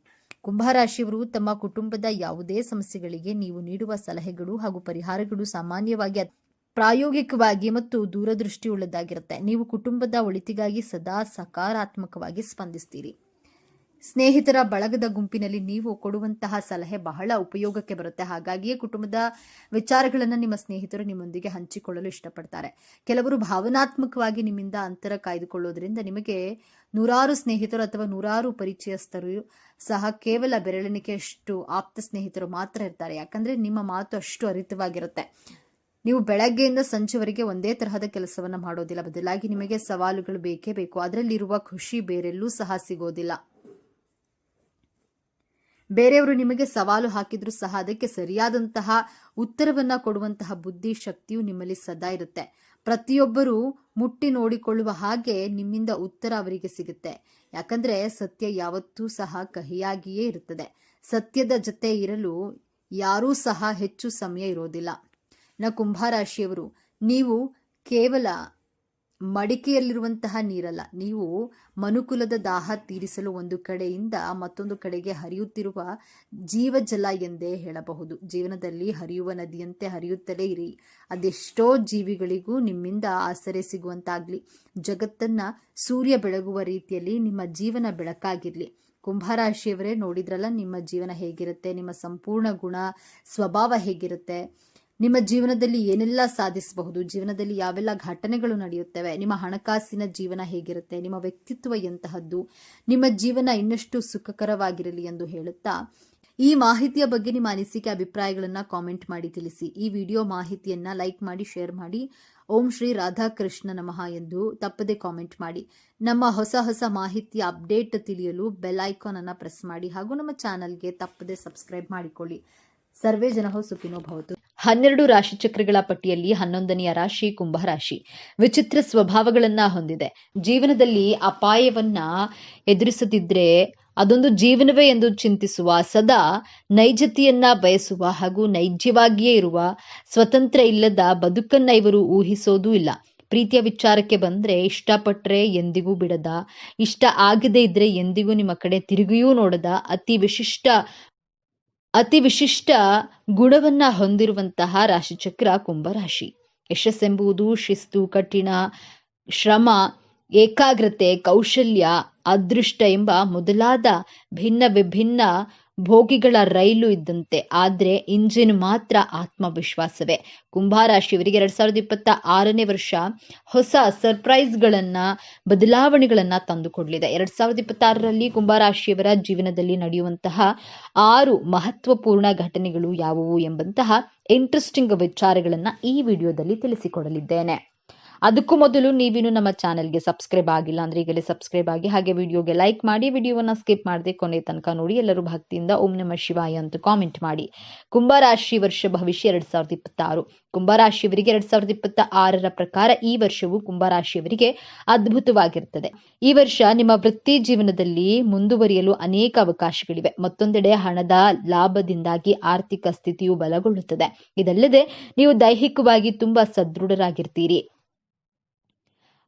ಕುಂಭರಾಶಿಯವರು ತಮ್ಮ ಕುಟುಂಬದ ಯಾವುದೇ ಸಮಸ್ಯೆಗಳಿಗೆ ನೀವು ನೀಡುವ ಸಲಹೆಗಳು ಹಾಗೂ ಪರಿಹಾರಗಳು ಸಾಮಾನ್ಯವಾಗಿ ಪ್ರಾಯೋಗಿಕವಾಗಿ ಮತ್ತು ದೂರದೃಷ್ಟಿಯುಳ್ಳದಾಗಿರುತ್ತೆ. ನೀವು ಕುಟುಂಬದ ಒಳಿತಿಗಾಗಿ ಸದಾ ಸಕಾರಾತ್ಮಕವಾಗಿ ಸ್ಪಂದಿಸ್ತೀರಿ. ಸ್ನೇಹಿತರ ಬಳಗದ ಗುಂಪಿನಲ್ಲಿ ನೀವು ಕೊಡುವಂತಹ ಸಲಹೆ ಬಹಳ ಉಪಯೋಗಕ್ಕೆ ಬರುತ್ತೆ. ಹಾಗಾಗಿಯೇ ಕುಟುಂಬದ ವಿಚಾರಗಳನ್ನು ನಿಮ್ಮ ಸ್ನೇಹಿತರು ನಿಮ್ಮೊಂದಿಗೆ ಹಂಚಿಕೊಳ್ಳಲು ಇಷ್ಟಪಡ್ತಾರೆ. ಕೆಲವರು ಭಾವನಾತ್ಮಕವಾಗಿ ನಿಮ್ಮಿಂದ ಅಂತರ ಕಾಯ್ದುಕೊಳ್ಳೋದ್ರಿಂದ ನಿಮಗೆ ನೂರಾರು ಸ್ನೇಹಿತರು ಅಥವಾ ನೂರಾರು ಪರಿಚಯಸ್ಥರು ಸಹ ಕೇವಲ ಬೆರಳೆಣಿಕೆಯಷ್ಟು ಆಪ್ತ ಸ್ನೇಹಿತರು ಮಾತ್ರ ಇರ್ತಾರೆ. ಯಾಕಂದ್ರೆ ನಿಮ್ಮ ಮಾತು ಅಷ್ಟು ಅರಿತವಾಗಿರುತ್ತೆ. ನೀವು ಬೆಳಗ್ಗೆಯಿಂದ ಸಂಜೆವರೆಗೆ ಒಂದೇ ತರಹದ ಕೆಲಸವನ್ನ ಮಾಡೋದಿಲ್ಲ, ಬದಲಾಗಿ ನಿಮಗೆ ಸವಾಲುಗಳು ಬೇಕೇ ಬೇಕು. ಅದರಲ್ಲಿರುವ ಖುಷಿ ಬೇರೆಲ್ಲೂ ಸಹ ಸಿಗೋದಿಲ್ಲ. ಬೇರೆಯವರು ನಿಮಗೆ ಸವಾಲು ಹಾಕಿದ್ರೂ ಸಹ ಅದಕ್ಕೆ ಸರಿಯಾದಂತಹ ಉತ್ತರವನ್ನ ಕೊಡುವಂತಹ ಬುದ್ಧಿ ಶಕ್ತಿಯು ನಿಮ್ಮಲ್ಲಿ ಸದಾ ಇರುತ್ತೆ. ಪ್ರತಿಯೊಬ್ಬರು ಮುಟ್ಟಿ ನೋಡಿಕೊಳ್ಳುವ ಹಾಗೆ ನಿಮ್ಮಿಂದ ಉತ್ತರ ಅವರಿಗೆ ಸಿಗುತ್ತೆ. ಯಾಕಂದ್ರೆ ಸತ್ಯ ಯಾವತ್ತೂ ಸಹ ಕಹಿಯಾಗಿಯೇ ಇರುತ್ತದೆ. ಸತ್ಯದ ಜೊತೆ ಇರಲು ಯಾರೂ ಸಹ ಹೆಚ್ಚು ಸಮಯ ಇರೋದಿಲ್ಲ. ಕುಂಭರಾಶಿಯವರು ನೀವು ಕೇವಲ ಮಡಿಕೆಯಲ್ಲಿರುವಂತಹ ನೀರಲ್ಲ, ನೀವು ಮನುಕುಲದ ದಾಹ ತೀರಿಸಲು ಒಂದು ಕಡೆಯಿಂದ ಮತ್ತೊಂದು ಕಡೆಗೆ ಹರಿಯುತ್ತಿರುವ ಜೀವಜಲ ಎಂದೇ ಹೇಳಬಹುದು. ಜೀವನದಲ್ಲಿ ಹರಿಯುವ ನದಿಯಂತೆ ಹರಿಯುತ್ತಲೇ ಇರಿ. ಅದೆಷ್ಟೋ ಜೀವಿಗಳಿಗೂ ನಿಮ್ಮಿಂದ ಆಸರೆ ಸಿಗುವಂತಾಗ್ಲಿ. ಜಗತ್ತನ್ನ ಸೂರ್ಯ ಬೆಳಗುವ ರೀತಿಯಲ್ಲಿ ನಿಮ್ಮ ಜೀವನ ಬೆಳಕಾಗಿರ್ಲಿ. ಕುಂಭರಾಶಿಯವರೇ, ನೋಡಿದ್ರಲ್ಲ ನಿಮ್ಮ ಜೀವನ ಹೇಗಿರುತ್ತೆ, ನಿಮ್ಮ ಸಂಪೂರ್ಣ ಗುಣ ಸ್ವಭಾವ ಹೇಗಿರುತ್ತೆ, ನಿಮ್ಮ ಜೀವನದಲ್ಲಿ ಏನೆಲ್ಲ ಸಾಧಿಸಬಹುದು, ಜೀವನದಲ್ಲಿ ಯಾವೆಲ್ಲ ಘಟನೆಗಳು ನಡೆಯುತ್ತವೆ, ನಿಮ್ಮ ಹಣಕಾಸಿನ ಜೀವನ ಹೇಗಿರುತ್ತೆ, ನಿಮ್ಮ ವ್ಯಕ್ತಿತ್ವ ಎಂತಹದ್ದು, ನಿಮ್ಮ ಜೀವನ ಇನ್ನಷ್ಟು ಸುಖಕರವಾಗಿರಲಿ ಎಂದು ಹೇಳುತ್ತಾ ಈ ಮಾಹಿತಿಯ ಬಗ್ಗೆ ನಿಮ್ಮ ಅನಿಸಿಕೆ ಅಭಿಪ್ರಾಯಗಳನ್ನ ಕಾಮೆಂಟ್ ಮಾಡಿ ತಿಳಿಸಿ. ಈ ವಿಡಿಯೋ ಮಾಹಿತಿಯನ್ನ ಲೈಕ್ ಮಾಡಿ, ಶೇರ್ ಮಾಡಿ. ಓಂ ಶ್ರೀ ರಾಧಾಕೃಷ್ಣ ನಮಃ ಎಂದು ತಪ್ಪದೆ ಕಾಮೆಂಟ್ ಮಾಡಿ. ನಮ್ಮ ಹೊಸ ಹೊಸ ಮಾಹಿತಿಯ ಅಪ್ಡೇಟ್ ತಿಳಿಯಲು ಬೆಲ್ ಐಕಾನ್ ಅನ್ನ ಪ್ರೆಸ್ ಮಾಡಿ ಹಾಗೂ ನಮ್ಮ ಚಾನೆಲ್ಗೆ ತಪ್ಪದೆ ಸಬ್ಸ್ಕ್ರೈಬ್ ಮಾಡಿಕೊಳ್ಳಿ. ಸರ್ವೇ ಜನಃ ಸುಖಿನೋ ಭವತು. 12 ರಾಶಿ ಚಕ್ರಗಳ ಪಟ್ಟಿಯಲ್ಲಿ 11ನೆಯ ರಾಶಿ ಕುಂಭರಾಶಿ. ವಿಚಿತ್ರ ಸ್ವಭಾವಗಳನ್ನ ಹೊಂದಿದೆ. ಜೀವನದಲ್ಲಿ ಅಪಾಯವನ್ನ ಎದುರಿಸುತ್ತಿದ್ರೆ ಅದೊಂದು ಜೀವನವೇ ಎಂದು ಚಿಂತಿಸುವ, ಸದಾ ನೈಜತೆಯನ್ನ ಬಯಸುವ ಹಾಗೂ ನೈಜವಾಗಿಯೇ ಇರುವ, ಸ್ವತಂತ್ರ ಇಲ್ಲದ ಬದುಕನ್ನ ಇವರು ಊಹಿಸೋದೂ ಇಲ್ಲ. ಪ್ರೀತಿಯ ವಿಚಾರಕ್ಕೆ ಬಂದ್ರೆ ಇಷ್ಟಪಟ್ರೆ ಎಂದಿಗೂ ಬಿಡದ, ಇಷ್ಟ ಆಗದೆ ಇದ್ರೆ ಎಂದಿಗೂ ನಿಮ್ಮ ಕಡೆ ತಿರುಗಿಯೂ ನೋಡದ, ಅತಿ ವಿಶಿಷ್ಟ ಗುಣವನ್ನ ಹೊಂದಿರುವಂತಹ ರಾಶಿಚಕ್ರ ಕುಂಭರಾಶಿ. ಯಶಸ್ಸೆಂಬುದು ಶಿಸ್ತು, ಕಠಿಣ ಶ್ರಮ, ಏಕಾಗ್ರತೆ, ಕೌಶಲ್ಯ, ಅದೃಷ್ಟ ಎಂಬ ಮೊದಲಾದ ಭಿನ್ನ ವಿಭಿನ್ನ ಭೋಗಿಗಳ ರೈಲು ಇದ್ದಂತೆ. ಆದ್ರೆ ಇಂಜಿನ್ ಮಾತ್ರ ಆತ್ಮವಿಶ್ವಾಸವೇ. ಕುಂಭರಾಶಿಯವರಿಗೆ 2026ನೇ ವರ್ಷ ಹೊಸ ಸರ್ಪ್ರೈಸ್ಗಳನ್ನ, ಬದಲಾವಣೆಗಳನ್ನ ತಂದುಕೊಡಲಿದೆ. 2026ರಲ್ಲಿ ಕುಂಭರಾಶಿಯವರ ಜೀವನದಲ್ಲಿ ನಡೆಯುವಂತಹ 6 ಮಹತ್ವಪೂರ್ಣ ಘಟನೆಗಳು ಯಾವುವು ಎಂಬಂತಹ ಇಂಟ್ರೆಸ್ಟಿಂಗ್ ವಿಚಾರಗಳನ್ನ ಈ ವಿಡಿಯೋದಲ್ಲಿ ತಿಳಿಸಿಕೊಡಲಿದ್ದೇನೆ. ಅದಕ್ಕೂ ಮೊದಲು ನೀವಿನ್ನು ನಮ್ಮ ಚಾನೆಲ್ಗೆ ಸಬ್ಸ್ಕ್ರೈಬ್ ಆಗಿಲ್ಲ ಅಂದ್ರೆ ಈಗಲೇ ಸಬ್ಸ್ಕ್ರೈಬ್ ಆಗಿ, ಹಾಗೆ ವಿಡಿಯೋಗೆ ಲೈಕ್ ಮಾಡಿ, ವಿಡಿಯೋವನ್ನ ಸ್ಕಿಪ್ ಮಾಡದೆ ಕೊನೆ ತನಕ ನೋಡಿ. ಎಲ್ಲರೂ ಭಕ್ತಿಯಿಂದ ಓಂ ನಮಃ ಶಿವಾಯ ಅಂತ ಕಾಮೆಂಟ್ ಮಾಡಿ. ಕುಂಭರಾಶಿ ವರ್ಷ ಭವಿಷ್ಯ 2026. ಕುಂಭರಾಶಿಯವರಿಗೆ 2026ರ ಪ್ರಕಾರ ಈ ವರ್ಷವು ಕುಂಭರಾಶಿಯವರಿಗೆ ಅದ್ಭುತವಾಗಿರುತ್ತದೆ. ಈ ವರ್ಷ ನಿಮ್ಮ ವೃತ್ತಿ ಜೀವನದಲ್ಲಿ ಮುಂದುವರಿಯಲು ಅನೇಕ ಅವಕಾಶಗಳಿವೆ. ಮತ್ತೊಂದೆಡೆ ಹಣದ ಲಾಭದಿಂದಾಗಿ ಆರ್ಥಿಕ ಸ್ಥಿತಿಯು ಬಲಗೊಳ್ಳುತ್ತದೆ. ಇದಲ್ಲದೆ ನೀವು ದೈಹಿಕವಾಗಿ ತುಂಬಾ ಸದೃಢರಾಗಿರ್ತೀರಿ.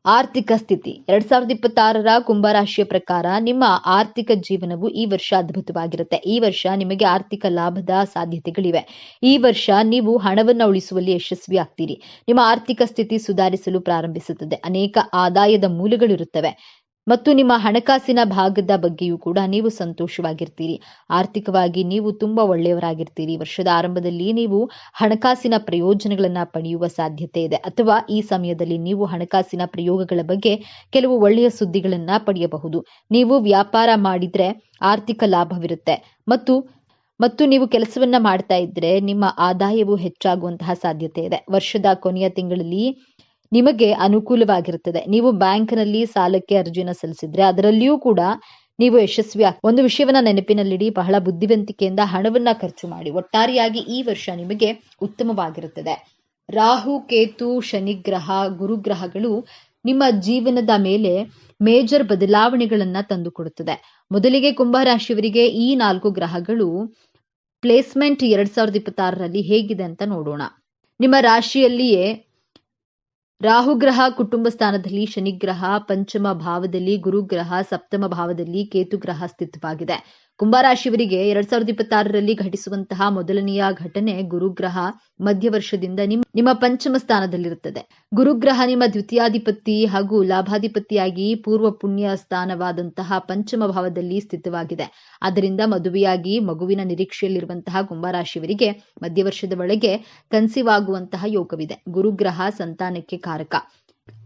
ಆರ್ಥಿಕ ಸ್ಥಿತಿ 2026ರ ಕುಂಭರಾಶಿಯ ಪ್ರಕಾರ ನಿಮ್ಮ ಆರ್ಥಿಕ ಜೀವನವು ಈ ವರ್ಷ ಅದ್ಭುತವಾಗಿರುತ್ತೆ. ಈ ವರ್ಷ ನಿಮಗೆ ಆರ್ಥಿಕ ಲಾಭದ ಸಾಧ್ಯತೆಗಳಿವೆ. ಈ ವರ್ಷ ನೀವು ಹಣವನ್ನು ಉಳಿಸುವಲ್ಲಿ ಯಶಸ್ವಿ ಆಗ್ತೀರಿ. ನಿಮ್ಮ ಆರ್ಥಿಕ ಸ್ಥಿತಿ ಸುಧಾರಿಸಲು ಪ್ರಾರಂಭಿಸುತ್ತದೆ. ಅನೇಕ ಆದಾಯದ ಮೂಲಗಳಿರುತ್ತವೆ. ಮತ್ತು ನಿಮ್ಮ ಹಣಕಾಸಿನ ಭಾಗದ ಬಗ್ಗೆಯೂ ಕೂಡ ನೀವು ಸಂತೋಷವಾಗಿರ್ತೀರಿ. ಆರ್ಥಿಕವಾಗಿ ನೀವು ತುಂಬಾ ಒಳ್ಳೆಯವರಾಗಿರ್ತೀರಿ. ವರ್ಷದ ಆರಂಭದಲ್ಲಿ ನೀವು ಹಣಕಾಸಿನ ಪ್ರಯೋಜನಗಳನ್ನ ಪಡೆಯುವ ಸಾಧ್ಯತೆ ಇದೆ, ಅಥವಾ ಈ ಸಮಯದಲ್ಲಿ ನೀವು ಹಣಕಾಸಿನ ಪ್ರಯೋಗಗಳ ಬಗ್ಗೆ ಕೆಲವು ಒಳ್ಳೆಯ ಸುದ್ದಿಗಳನ್ನ ಪಡೆಯಬಹುದು. ನೀವು ವ್ಯಾಪಾರ ಮಾಡಿದ್ರೆ ಆರ್ಥಿಕ ಲಾಭವಿರುತ್ತೆ ಮತ್ತು ನೀವು ಕೆಲಸವನ್ನ ಮಾಡ್ತಾ ಇದ್ರೆ ನಿಮ್ಮ ಆದಾಯವು ಹೆಚ್ಚಾಗುವಂತಹ ಸಾಧ್ಯತೆ ಇದೆ. ವರ್ಷದ ಕೊನೆಯ ತಿಂಗಳಲ್ಲಿ ನಿಮಗೆ ಅನುಕೂಲವಾಗಿರುತ್ತದೆ. ನೀವು ಬ್ಯಾಂಕ್ನಲ್ಲಿ ಸಾಲಕ್ಕೆ ಅರ್ಜಿನ ಸಲ್ಲಿಸಿದ್ರೆ ಅದರಲ್ಲಿಯೂ ಕೂಡ ನೀವು ಯಶಸ್ವಿ ಒಂದು ವಿಷಯವನ್ನ ನೆನಪಿನಲ್ಲಿಡಿ, ಬಹಳ ಬುದ್ಧಿವಂತಿಕೆಯಿಂದ ಹಣವನ್ನ ಖರ್ಚು ಮಾಡಿ. ಒಟ್ಟಾರೆಯಾಗಿ ಈ ವರ್ಷ ನಿಮಗೆ ಉತ್ತಮವಾಗಿರುತ್ತದೆ. ರಾಹು, ಕೇತು, ಶನಿಗ್ರಹ, ಗುರುಗ್ರಹಗಳು ನಿಮ್ಮ ಜೀವನದ ಮೇಲೆ ಮೇಜರ್ ಬದಲಾವಣೆಗಳನ್ನ ತಂದುಕೊಡುತ್ತದೆ. ಮೊದಲಿಗೆ ಕುಂಭರಾಶಿಯವರಿಗೆ ಈ 4 ಗ್ರಹಗಳು ಪ್ಲೇಸ್ಮೆಂಟ್ 2026ರಲ್ಲಿ ಹೇಗಿದೆ ಅಂತ ನೋಡೋಣ. ನಿಮ್ಮ ರಾಶಿಯಲ್ಲಿಯೇ ರಾಹುಗ್ರಹ ಕುಟುಂಬ ಸ್ಥಾನದಲ್ಲಿ, ಶನಿಗ್ರಹ ಪಂಚಮ ಭಾವದಲ್ಲಿ, ಗುರುಗ್ರಹ ಸಪ್ತಮ ಭಾವದಲ್ಲಿ, ಕೇತುಗ್ರಹ ಸ್ಥಿತವಾಗಿದೆ. ಕುಂಭರಾಶಿಯವರಿಗೆ 2026ರಲ್ಲಿ ಘಟಿಸುವಂತಹ ಮೊದಲನೆಯ ಘಟನೆ ಗುರುಗ್ರಹ ಮಧ್ಯ ವರ್ಷದಿಂದ ನಿಮ್ಮ ಪಂಚಮ ಸ್ಥಾನದಲ್ಲಿರುತ್ತದೆ. ಗುರುಗ್ರಹ ನಿಮ್ಮ ದ್ವಿತೀಯಾಧಿಪತಿ ಹಾಗೂ ಲಾಭಾಧಿಪತಿಯಾಗಿ ಪೂರ್ವ ಪುಣ್ಯ ಸ್ಥಾನವಾದಂತಹ ಪಂಚಮ ಭಾವದಲ್ಲಿ ಸ್ಥಿತವಾಗಿದೆ. ಆದ್ದರಿಂದ ಮದುವೆಯಾಗಿ ಮಗುವಿನ ನಿರೀಕ್ಷೆಯಲ್ಲಿರುವಂತಹ ಕುಂಭರಾಶಿಯವರಿಗೆ ಮಧ್ಯ ವರ್ಷದ ಒಳಗೆ ಕನ್ಸೀವ್ ಆಗುವಂತಹ ಯೋಗವಿದೆ. ಗುರುಗ್ರಹ ಸಂತಾನಕ್ಕೆ ಕಾರಕ.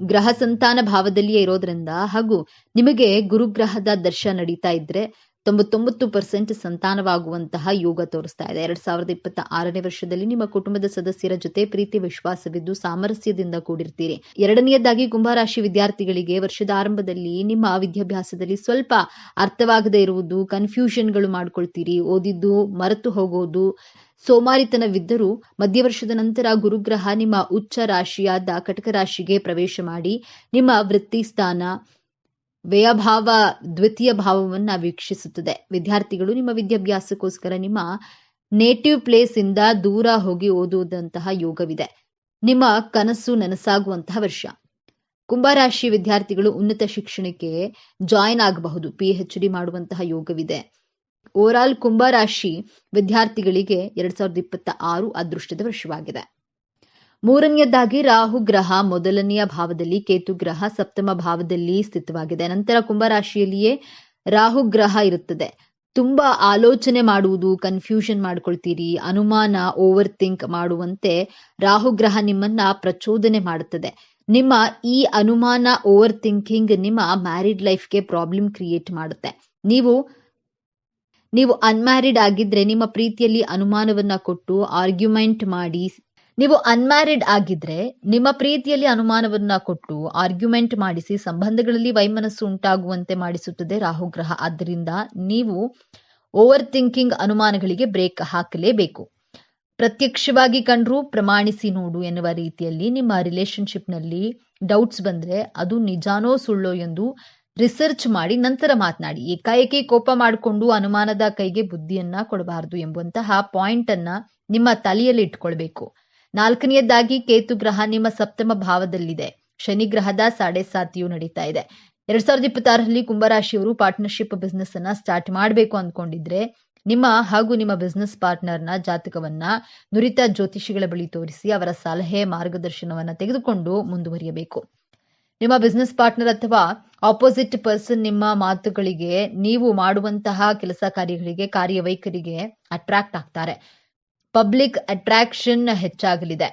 ಗ್ರಹ ಸಂತಾನ ಭಾವದಲ್ಲಿಯೇ ಇರೋದ್ರಿಂದ ಹಾಗೂ ನಿಮಗೆ ಗುರುಗ್ರಹದ ದರ್ಶ ನಡೀತಾ ಇದ್ರೆ 99% ಸಂತಾನವಾಗುವಂತಹ ಯೋಗ ತೋರಿಸ್ತಾ ಇದೆ. 2026ನೇ ವರ್ಷದಲ್ಲಿ ನಿಮ್ಮ ಕುಟುಂಬದ ಸದಸ್ಯರ ಜೊತೆ ಪ್ರೀತಿ ವಿಶ್ವಾಸವಿದ್ದು ಸಾಮರಸ್ಯದಿಂದ ಕೂಡಿರ್ತೀರಿ. ಎರಡನೆಯದಾಗಿ ಕುಂಭರಾಶಿ ವಿದ್ಯಾರ್ಥಿಗಳಿಗೆ ವರ್ಷದ ಆರಂಭದಲ್ಲಿ ನಿಮ್ಮ ವಿದ್ಯಾಭ್ಯಾಸದಲ್ಲಿ ಸ್ವಲ್ಪ ಅರ್ಥವಾಗದೇ ಇರುವುದು, ಕನ್ಫ್ಯೂಷನ್ಗಳು ಮಾಡ್ಕೊಳ್ತೀರಿ, ಓದಿದ್ದು ಮರೆತು ಹೋಗೋದು, ಸೋಮಾರಿತನವಿದ್ದರೂ ಮಧ್ಯವರ್ಷದ ನಂತರ ಗುರುಗ್ರಹ ನಿಮ್ಮ ಉಚ್ಚ ರಾಶಿಯಾದ ಕಟಕ ರಾಶಿಗೆ ಪ್ರವೇಶ ಮಾಡಿ ನಿಮ್ಮ ವೃತ್ತಿ ಸ್ಥಾನ ವ್ಯಯಭಾವ ದ್ವಿತೀಯ ಭಾವವನ್ನ ವೀಕ್ಷಿಸುತ್ತದೆ. ವಿದ್ಯಾರ್ಥಿಗಳು ನಿಮ್ಮ ವಿದ್ಯಾಭ್ಯಾಸಕ್ಕೋಸ್ಕರ ನಿಮ್ಮ ನೇಟಿವ್ ಪ್ಲೇಸ್ ಇಂದ ದೂರ ಹೋಗಿ ಓದುವಂತಹ ಯೋಗವಿದೆ. ನಿಮ್ಮ ಕನಸು ನನಸಾಗುವಂತಹ ವರ್ಷ. ಕುಂಭರಾಶಿ ವಿದ್ಯಾರ್ಥಿಗಳು ಉನ್ನತ ಶಿಕ್ಷಣಕ್ಕೆ ಜಾಯಿನ್ ಆಗಬಹುದು, PhD ಮಾಡುವಂತಹ ಯೋಗವಿದೆ. ಓವರಾಲ್ ಕುಂಭರಾಶಿ ವಿದ್ಯಾರ್ಥಿಗಳಿಗೆ 2026 ಅದೃಷ್ಟದ ವರ್ಷವಾಗಿದೆ. ಮೂರನೆಯದಾಗಿ ರಾಹು ಗ್ರಹ ಮೊದಲನೆಯ ಭಾವದಲ್ಲಿ, ಕೇತು ಗ್ರಹ ಸಪ್ತಮ ಭಾವದಲ್ಲಿ ಸ್ಥಿತವಾಗಿದೆ. ನಂತರ ಕುಂಭರಾಶಿಯಲ್ಲಿಯೇ ರಾಹು ಗ್ರಹ ಇರುತ್ತದೆ. ತುಂಬಾ ಆಲೋಚನೆ ಮಾಡುವುದು, ಕನ್ಫ್ಯೂಷನ್ ಮಾಡ್ಕೊಳ್ತೀರಿ, ಅನುಮಾನ, ಓವರ್ ಥಿಂಕ್ ಮಾಡುವಂತೆ ರಾಹು ಗ್ರಹ ನಿಮ್ಮನ್ನ ಪ್ರಚೋದನೆ ಮಾಡುತ್ತದೆ. ನಿಮ್ಮ ಈ ಅನುಮಾನ, ಓವರ್ ಥಿಂಕಿಂಗ್ ನಿಮ್ಮ ಮ್ಯಾರಿಡ್ ಲೈಫ್ಗೆ ಪ್ರಾಬ್ಲಮ್ ಕ್ರಿಯೇಟ್ ಮಾಡುತ್ತೆ. ನೀವು ಅನ್ಮ್ಯಾರಿಡ್ ಆಗಿದ್ರೆ ನಿಮ್ಮ ಪ್ರೀತಿಯಲ್ಲಿ ಅನುಮಾನವನ್ನ ಕೊಟ್ಟು ಆರ್ಗ್ಯುಮೆಂಟ್ ಮಾಡಿ ಮಾಡಿಸಿ ಸಂಬಂಧಗಳಲ್ಲಿ ವೈಮನಸ್ಸು ಉಂಟಾಗುವಂತೆ ಮಾಡಿಸುತ್ತದೆ ರಾಹುಗ್ರಹ. ಆದ್ದರಿಂದ ನೀವು ಓವರ್ ಥಿಂಕಿಂಗ್ ಅನುಮಾನಗಳಿಗೆ ಬ್ರೇಕ್ ಹಾಕಲೇಬೇಕು. ಪ್ರತ್ಯಕ್ಷವಾಗಿ ಕಂಡ್ರೂ ಪ್ರಮಾಣಿಸಿ ನೋಡು ಎನ್ನುವ ರೀತಿಯಲ್ಲಿ ನಿಮ್ಮ ರಿಲೇಶನ್ಶಿಪ್ನಲ್ಲಿ ಡೌಟ್ಸ್ ಬಂದ್ರೆ ಅದು ನಿಜಾನೋ ಸುಳ್ಳೋ ಎಂದು ರಿಸರ್ಚ್ ಮಾಡಿ ನಂತರ ಮಾತನಾಡಿ. ಏಕಾಏಕಿ ಕೋಪ ಮಾಡಿಕೊಂಡು ಅನುಮಾನದ ಕೈಗೆ ಬುದ್ಧಿಯನ್ನ ಕೊಡಬಾರದು ಎಂಬಂತಹ ಪಾಯಿಂಟ್ ಅನ್ನ ನಿಮ್ಮ ತಲೆಯಲ್ಲಿ ಇಟ್ಕೊಳ್ಬೇಕು. ನಾಲ್ಕನೆಯದಾಗಿ ಕೇತು ಗ್ರಹ ನಿಮ್ಮ ಸಪ್ತಮ ಭಾವದಲ್ಲಿದೆ. ಶನಿಗ್ರಹದ 7.5 ನಡೀತಾ ಇದೆ. 2026ರಲ್ಲಿ ಕುಂಭರಾಶಿಯವರು ಪಾರ್ಟ್ನರ್ಶಿಪ್ ಬಿಸ್ನೆಸ್ ಅನ್ನ ಸ್ಟಾರ್ಟ್ ಮಾಡಬೇಕು ಅಂದ್ಕೊಂಡಿದ್ರೆ ನಿಮ್ಮ ಹಾಗೂ ನಿಮ್ಮ ಬಿಸ್ನೆಸ್ ಪಾರ್ಟ್ನರ್ನ ಜಾತಕವನ್ನ ನುರಿತ ಜ್ಯೋತಿಷಿಗಳ ಬಳಿ ತೋರಿಸಿ ಅವರ ಸಲಹೆ ಮಾರ್ಗದರ್ಶನವನ್ನ ತೆಗೆದುಕೊಂಡು ಮುಂದುವರಿಯಬೇಕು. ನಿಮ್ಮ ಬಿಸ್ನೆಸ್ ಪಾರ್ಟ್ನರ್ ಅಥವಾ ಆಪೋಸಿಟ್ ಪರ್ಸನ್ ನಿಮ್ಮ ಮಾತುಗಳಿಗೆ, ನೀವು ಮಾಡುವಂತಹ ಕೆಲಸ ಕಾರ್ಯಗಳಿಗೆ, ಕಾರ್ಯವೈಖರಿಗೆ ಅಟ್ರಾಕ್ಟ್ ಆಗ್ತಾರೆ. ಪಬ್ಲಿಕ್ ಅಟ್ರಾಕ್ಷನ್ ಹೆಚ್ಚಾಗಲಿದೆ.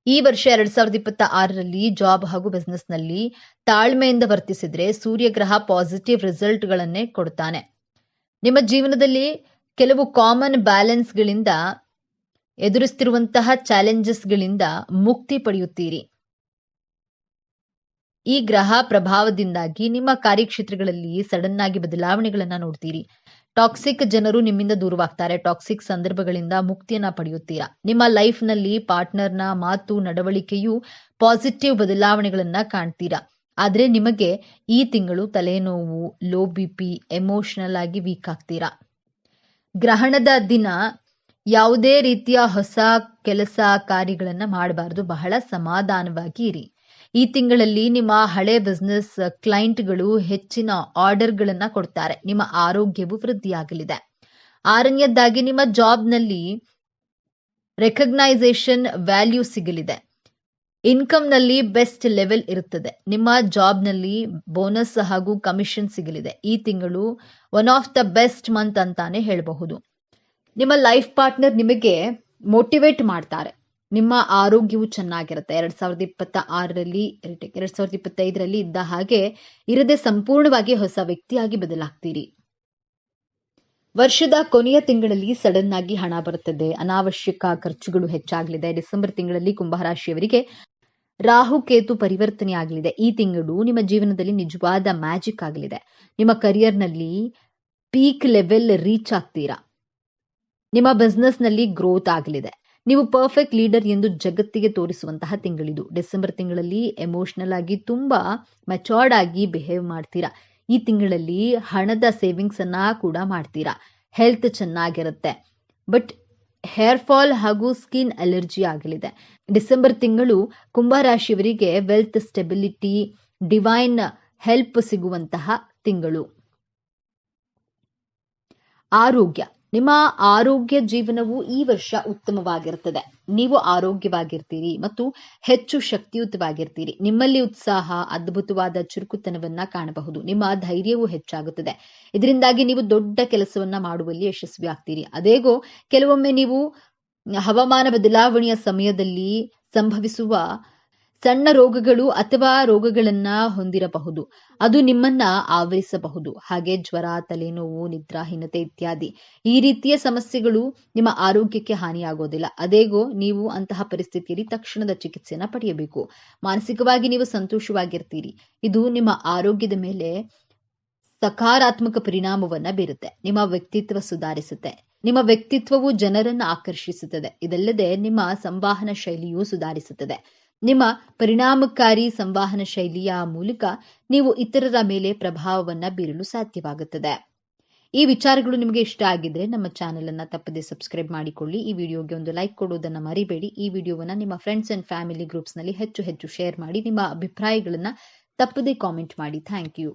ಈ ವರ್ಷ 2026ರಲ್ಲಿ ಜಾಬ್ ಹಾಗೂ ಬಿಸ್ನೆಸ್ ನಲ್ಲಿ ತಾಳ್ಮೆಯಿಂದ ವರ್ತಿಸಿದ್ರೆ ಸೂರ್ಯಗ್ರಹ ಪಾಸಿಟಿವ್ ರಿಸಲ್ಟ್ ಗಳನ್ನೇ ಕೊಡ್ತಾನೆ. ನಿಮ್ಮ ಜೀವನದಲ್ಲಿ ಕೆಲವು ಕಾಮನ್ ಬ್ಯಾಲೆನ್ಸ್ ಗಳಿಂದ ಎದುರಿಸುತ್ತಿರುವಂತಹ ಚಾಲೆಂಜಸ್ ಗಳಿಂದ ಮುಕ್ತಿ ಪಡೆಯುತ್ತೀರಿ. ಈ ಗ್ರಹ ಪ್ರಭಾವದಿಂದಾಗಿ ನಿಮ್ಮ ಕಾರ್ಯಕ್ಷೇತ್ರಗಳಲ್ಲಿ ಸಡನ್ ಆಗಿ ಬದಲಾವಣೆಗಳನ್ನ ನೋಡ್ತೀರಿ. ಟಾಕ್ಸಿಕ್ ಜನರು ನಿಮ್ಮಿಂದ ದೂರವಾಗ್ತಾರೆ. ಟಾಕ್ಸಿಕ್ ಸಂದರ್ಭಗಳಿಂದ ಮುಕ್ತಿಯನ್ನ ಪಡೆಯುತ್ತೀರಾ. ನಿಮ್ಮ ಲೈಫ್ ನಲ್ಲಿ ಪಾರ್ಟ್ನರ್ನ ಮಾತು, ನಡವಳಿಕೆಯು ಪಾಸಿಟಿವ್ ಬದಲಾವಣೆಗಳನ್ನ ಕಾಣ್ತೀರಾ. ಆದ್ರೆ ನಿಮಗೆ ಈ ತಿಂಗಳು ತಲೆನೋವು, ಲೋ BP, ಎಮೋಷನಲ್ ಆಗಿ ವೀಕ್ ಆಗ್ತೀರಾ. ಗ್ರಹಣದ ದಿನ ಯಾವುದೇ ರೀತಿಯ ಹೊಸ ಕೆಲಸ ಕಾರ್ಯಗಳನ್ನ ಮಾಡಬಾರದು. ಬಹಳ ಸಮಾಧಾನವಾಗಿ ಇರಿ. ಈ ತಿಂಗಳಲ್ಲಿ ನಿಮ್ಮ ಹಳೆ ಬಿಸ್ನೆಸ್ ಕ್ಲೈಂಟ್ಗಳು ಹೆಚ್ಚಿನ ಆರ್ಡರ್ಗಳನ್ನ ಕೊಡ್ತಾರೆ. ನಿಮ್ಮ ಆರೋಗ್ಯವು ವೃದ್ಧಿಯಾಗಲಿದೆ. ಆರನೆಯದಾಗಿ ನಿಮ್ಮ ಜಾಬ್ನಲ್ಲಿ ರೆಕಗ್ನೈಸೇಷನ್ ವ್ಯಾಲ್ಯೂ ಸಿಗಲಿದೆ. ಇನ್ಕಮ್ ನಲ್ಲಿ ಬೆಸ್ಟ್ ಲೆವೆಲ್ ಇರುತ್ತದೆ. ನಿಮ್ಮ ಜಾಬ್ ನಲ್ಲಿ ಬೋನಸ್ ಹಾಗೂ ಕಮಿಷನ್ ಸಿಗಲಿದೆ. ಈ ತಿಂಗಳು one of the best month ಅಂತಾನೆ ಹೇಳಬಹುದು. ನಿಮ್ಮ ಲೈಫ್ ಪಾರ್ಟ್ನರ್ ನಿಮಗೆ ಮೋಟಿವೇಟ್ ಮಾಡ್ತಾರೆ. ನಿಮ್ಮ ಆರೋಗ್ಯವು ಚೆನ್ನಾಗಿರುತ್ತೆ. 2026ರಲ್ಲಿ 2025ರಲ್ಲಿ ಇದ್ದ ಹಾಗೆ ಇರದೆ ಸಂಪೂರ್ಣವಾಗಿ ಹೊಸ ವ್ಯಕ್ತಿಯಾಗಿ ಬದಲಾಗ್ತೀರಿ. ವರ್ಷದ ಕೊನೆಯ ತಿಂಗಳಲ್ಲಿ ಸಡನ್ ಆಗಿ ಹಣ ಬರುತ್ತದೆ. ಅನಾವಶ್ಯಕ ಖರ್ಚುಗಳು ಹೆಚ್ಚಾಗಲಿದೆ. ಡಿಸೆಂಬರ್ ತಿಂಗಳಲ್ಲಿ ಕುಂಭರಾಶಿಯವರಿಗೆ ರಾಹು ಕೇತು ಪರಿವರ್ತನೆ ಆಗಲಿದೆ. ಈ ತಿಂಗಳು ನಿಮ್ಮ ಜೀವನದಲ್ಲಿ ನಿಜವಾದ ಮ್ಯಾಜಿಕ್ ಆಗಲಿದೆ. ನಿಮ್ಮ ಕರಿಯರ್ನಲ್ಲಿ ಪೀಕ್ ಲೆವೆಲ್ ರೀಚ್ ಆಗ್ತೀರಾ. ನಿಮ್ಮ ಬಿಸ್ನೆಸ್ ನಲ್ಲಿ ಗ್ರೋತ್ ಆಗಲಿದೆ. ನೀವು ಪರ್ಫೆಕ್ಟ್ ಲೀಡರ್ ಎಂದು ಜಗತ್ತಿಗೆ ತೋರಿಸುವಂತಹ ತಿಂಗಳಿದು. ಡಿಸೆಂಬರ್ ತಿಂಗಳಲ್ಲಿ ಎಮೋಷನಲ್ ಆಗಿ ತುಂಬಾ ಮೆಚೋರ್ಡ್ ಆಗಿ ಬಿಹೇವ್ ಮಾಡ್ತೀರಾ. ಈ ತಿಂಗಳಲ್ಲಿ ಹಣದ ಸೇವಿಂಗ್ಸ್ ಅನ್ನ ಕೂಡ ಮಾಡ್ತೀರಾ. ಹೆಲ್ತ್ ಚೆನ್ನಾಗಿರುತ್ತೆ. ಬಟ್ ಹೇರ್ ಫಾಲ್ ಹಾಗೂ ಸ್ಕಿನ್ ಅಲರ್ಜಿ ಆಗಲಿದೆ. ಡಿಸೆಂಬರ್ ತಿಂಗಳು ಕುಂಭರಾಶಿಯವರಿಗೆ ವೆಲ್ತ್ ಸ್ಟೆಬಿಲಿಟಿ, ಡಿವೈನ್ ಹೆಲ್ಪ್ ಸಿಗುವಂತಹ ತಿಂಗಳು. ಆರೋಗ್ಯ, ನಿಮ್ಮ ಆರೋಗ್ಯ ಜೀವನವು ಈ ವರ್ಷ ಉತ್ತಮವಾಗಿರುತ್ತದೆ. ನೀವು ಆರೋಗ್ಯವಾಗಿರ್ತೀರಿ ಮತ್ತು ಹೆಚ್ಚು ಶಕ್ತಿಯುತವಾಗಿರ್ತೀರಿ. ನಿಮ್ಮಲ್ಲಿ ಉತ್ಸಾಹ, ಅದ್ಭುತವಾದ ಚುರುಕುತನವನ್ನ ಕಾಣಬಹುದು. ನಿಮ್ಮ ಧೈರ್ಯವು ಹೆಚ್ಚಾಗುತ್ತದೆ. ಇದರಿಂದಾಗಿ ನೀವು ದೊಡ್ಡ ಕೆಲಸವನ್ನ ಮಾಡುವಲ್ಲಿ ಯಶಸ್ವಿ ಆಗ್ತೀರಿ. ಅದೇಗೋ ಕೆಲವೊಮ್ಮೆ ನೀವು ಹವಾಮಾನ ಬದಲಾವಣೆಯ ಸಮಯದಲ್ಲಿ ಸಂಭವಿಸುವ ಸಣ್ಣ ರೋಗಗಳು ಅಥವಾ ರೋಗಗಳನ್ನ ಹೊಂದಿರಬಹುದು. ಅದು ನಿಮ್ಮನ್ನ ಆವರಿಸಬಹುದು. ಹಾಗೆ ಜ್ವರ, ತಲೆನೋವು, ನಿದ್ರಾಹೀನತೆ ಇತ್ಯಾದಿ ಈ ರೀತಿಯ ಸಮಸ್ಯೆಗಳು ನಿಮ್ಮ ಆರೋಗ್ಯಕ್ಕೆ ಹಾನಿಯಾಗೋದಿಲ್ಲ. ಅದೇಗೋ ನೀವು ಅಂತಹ ಪರಿಸ್ಥಿತಿಯಲ್ಲಿ ತಕ್ಷಣದ ಚಿಕಿತ್ಸೆಯನ್ನ ಪಡೆಯಬೇಕು. ಮಾನಸಿಕವಾಗಿ ನೀವು ಸಂತೋಷವಾಗಿರ್ತೀರಿ. ಇದು ನಿಮ್ಮ ಆರೋಗ್ಯದ ಮೇಲೆ ಸಕಾರಾತ್ಮಕ ಪರಿಣಾಮವನ್ನ ಬೀರುತ್ತೆ. ನಿಮ್ಮ ವ್ಯಕ್ತಿತ್ವ ಸುಧಾರಿಸುತ್ತೆ. ನಿಮ್ಮ ವ್ಯಕ್ತಿತ್ವವು ಜನರನ್ನ ಆಕರ್ಷಿಸುತ್ತದೆ. ಇದಲ್ಲದೆ ನಿಮ್ಮ ಸಂವಹನ ಶೈಲಿಯೂ ಸುಧಾರಿಸುತ್ತದೆ. ನಿಮ್ಮ ಪರಿಣಾಮಕಾರಿ ಸಂವಹನ ಶೈಲಿಯ ಮೂಲಕ ನೀವು ಇತರರ ಮೇಲೆ ಪ್ರಭಾವವನ್ನ ಬೀರಲು ಸಾಧ್ಯವಾಗುತ್ತದೆ. ಈ ವಿಚಾರಗಳು ನಿಮಗೆ ಇಷ್ಟ ಆಗಿದ್ರೆ ನಮ್ಮ ಚಾನೆಲ್ ಅನ್ನ ತಪ್ಪದೆ ಸಬ್ಸ್ಕ್ರೈಬ್ ಮಾಡಿಕೊಳ್ಳಿ. ಈ ವಿಡಿಯೋಗೆ ಒಂದು ಲೈಕ್ ಕೊಡುವುದನ್ನ ಮರಿಬೇಡಿ. ಈ ವಿಡಿಯೋವನ್ನ ನಿಮ್ಮ ಫ್ರೆಂಡ್ಸ್ ಅಂಡ್ ಫ್ಯಾಮಿಲಿ ಗ್ರೂಪ್ಸ್ ನಲ್ಲಿ ಹೆಚ್ಚು ಶೇರ್ ಮಾಡಿ. ನಿಮ್ಮ ಅಭಿಪ್ರಾಯಗಳನ್ನ ತಪ್ಪದೆ ಕಾಮೆಂಟ್ ಮಾಡಿ. Thank you.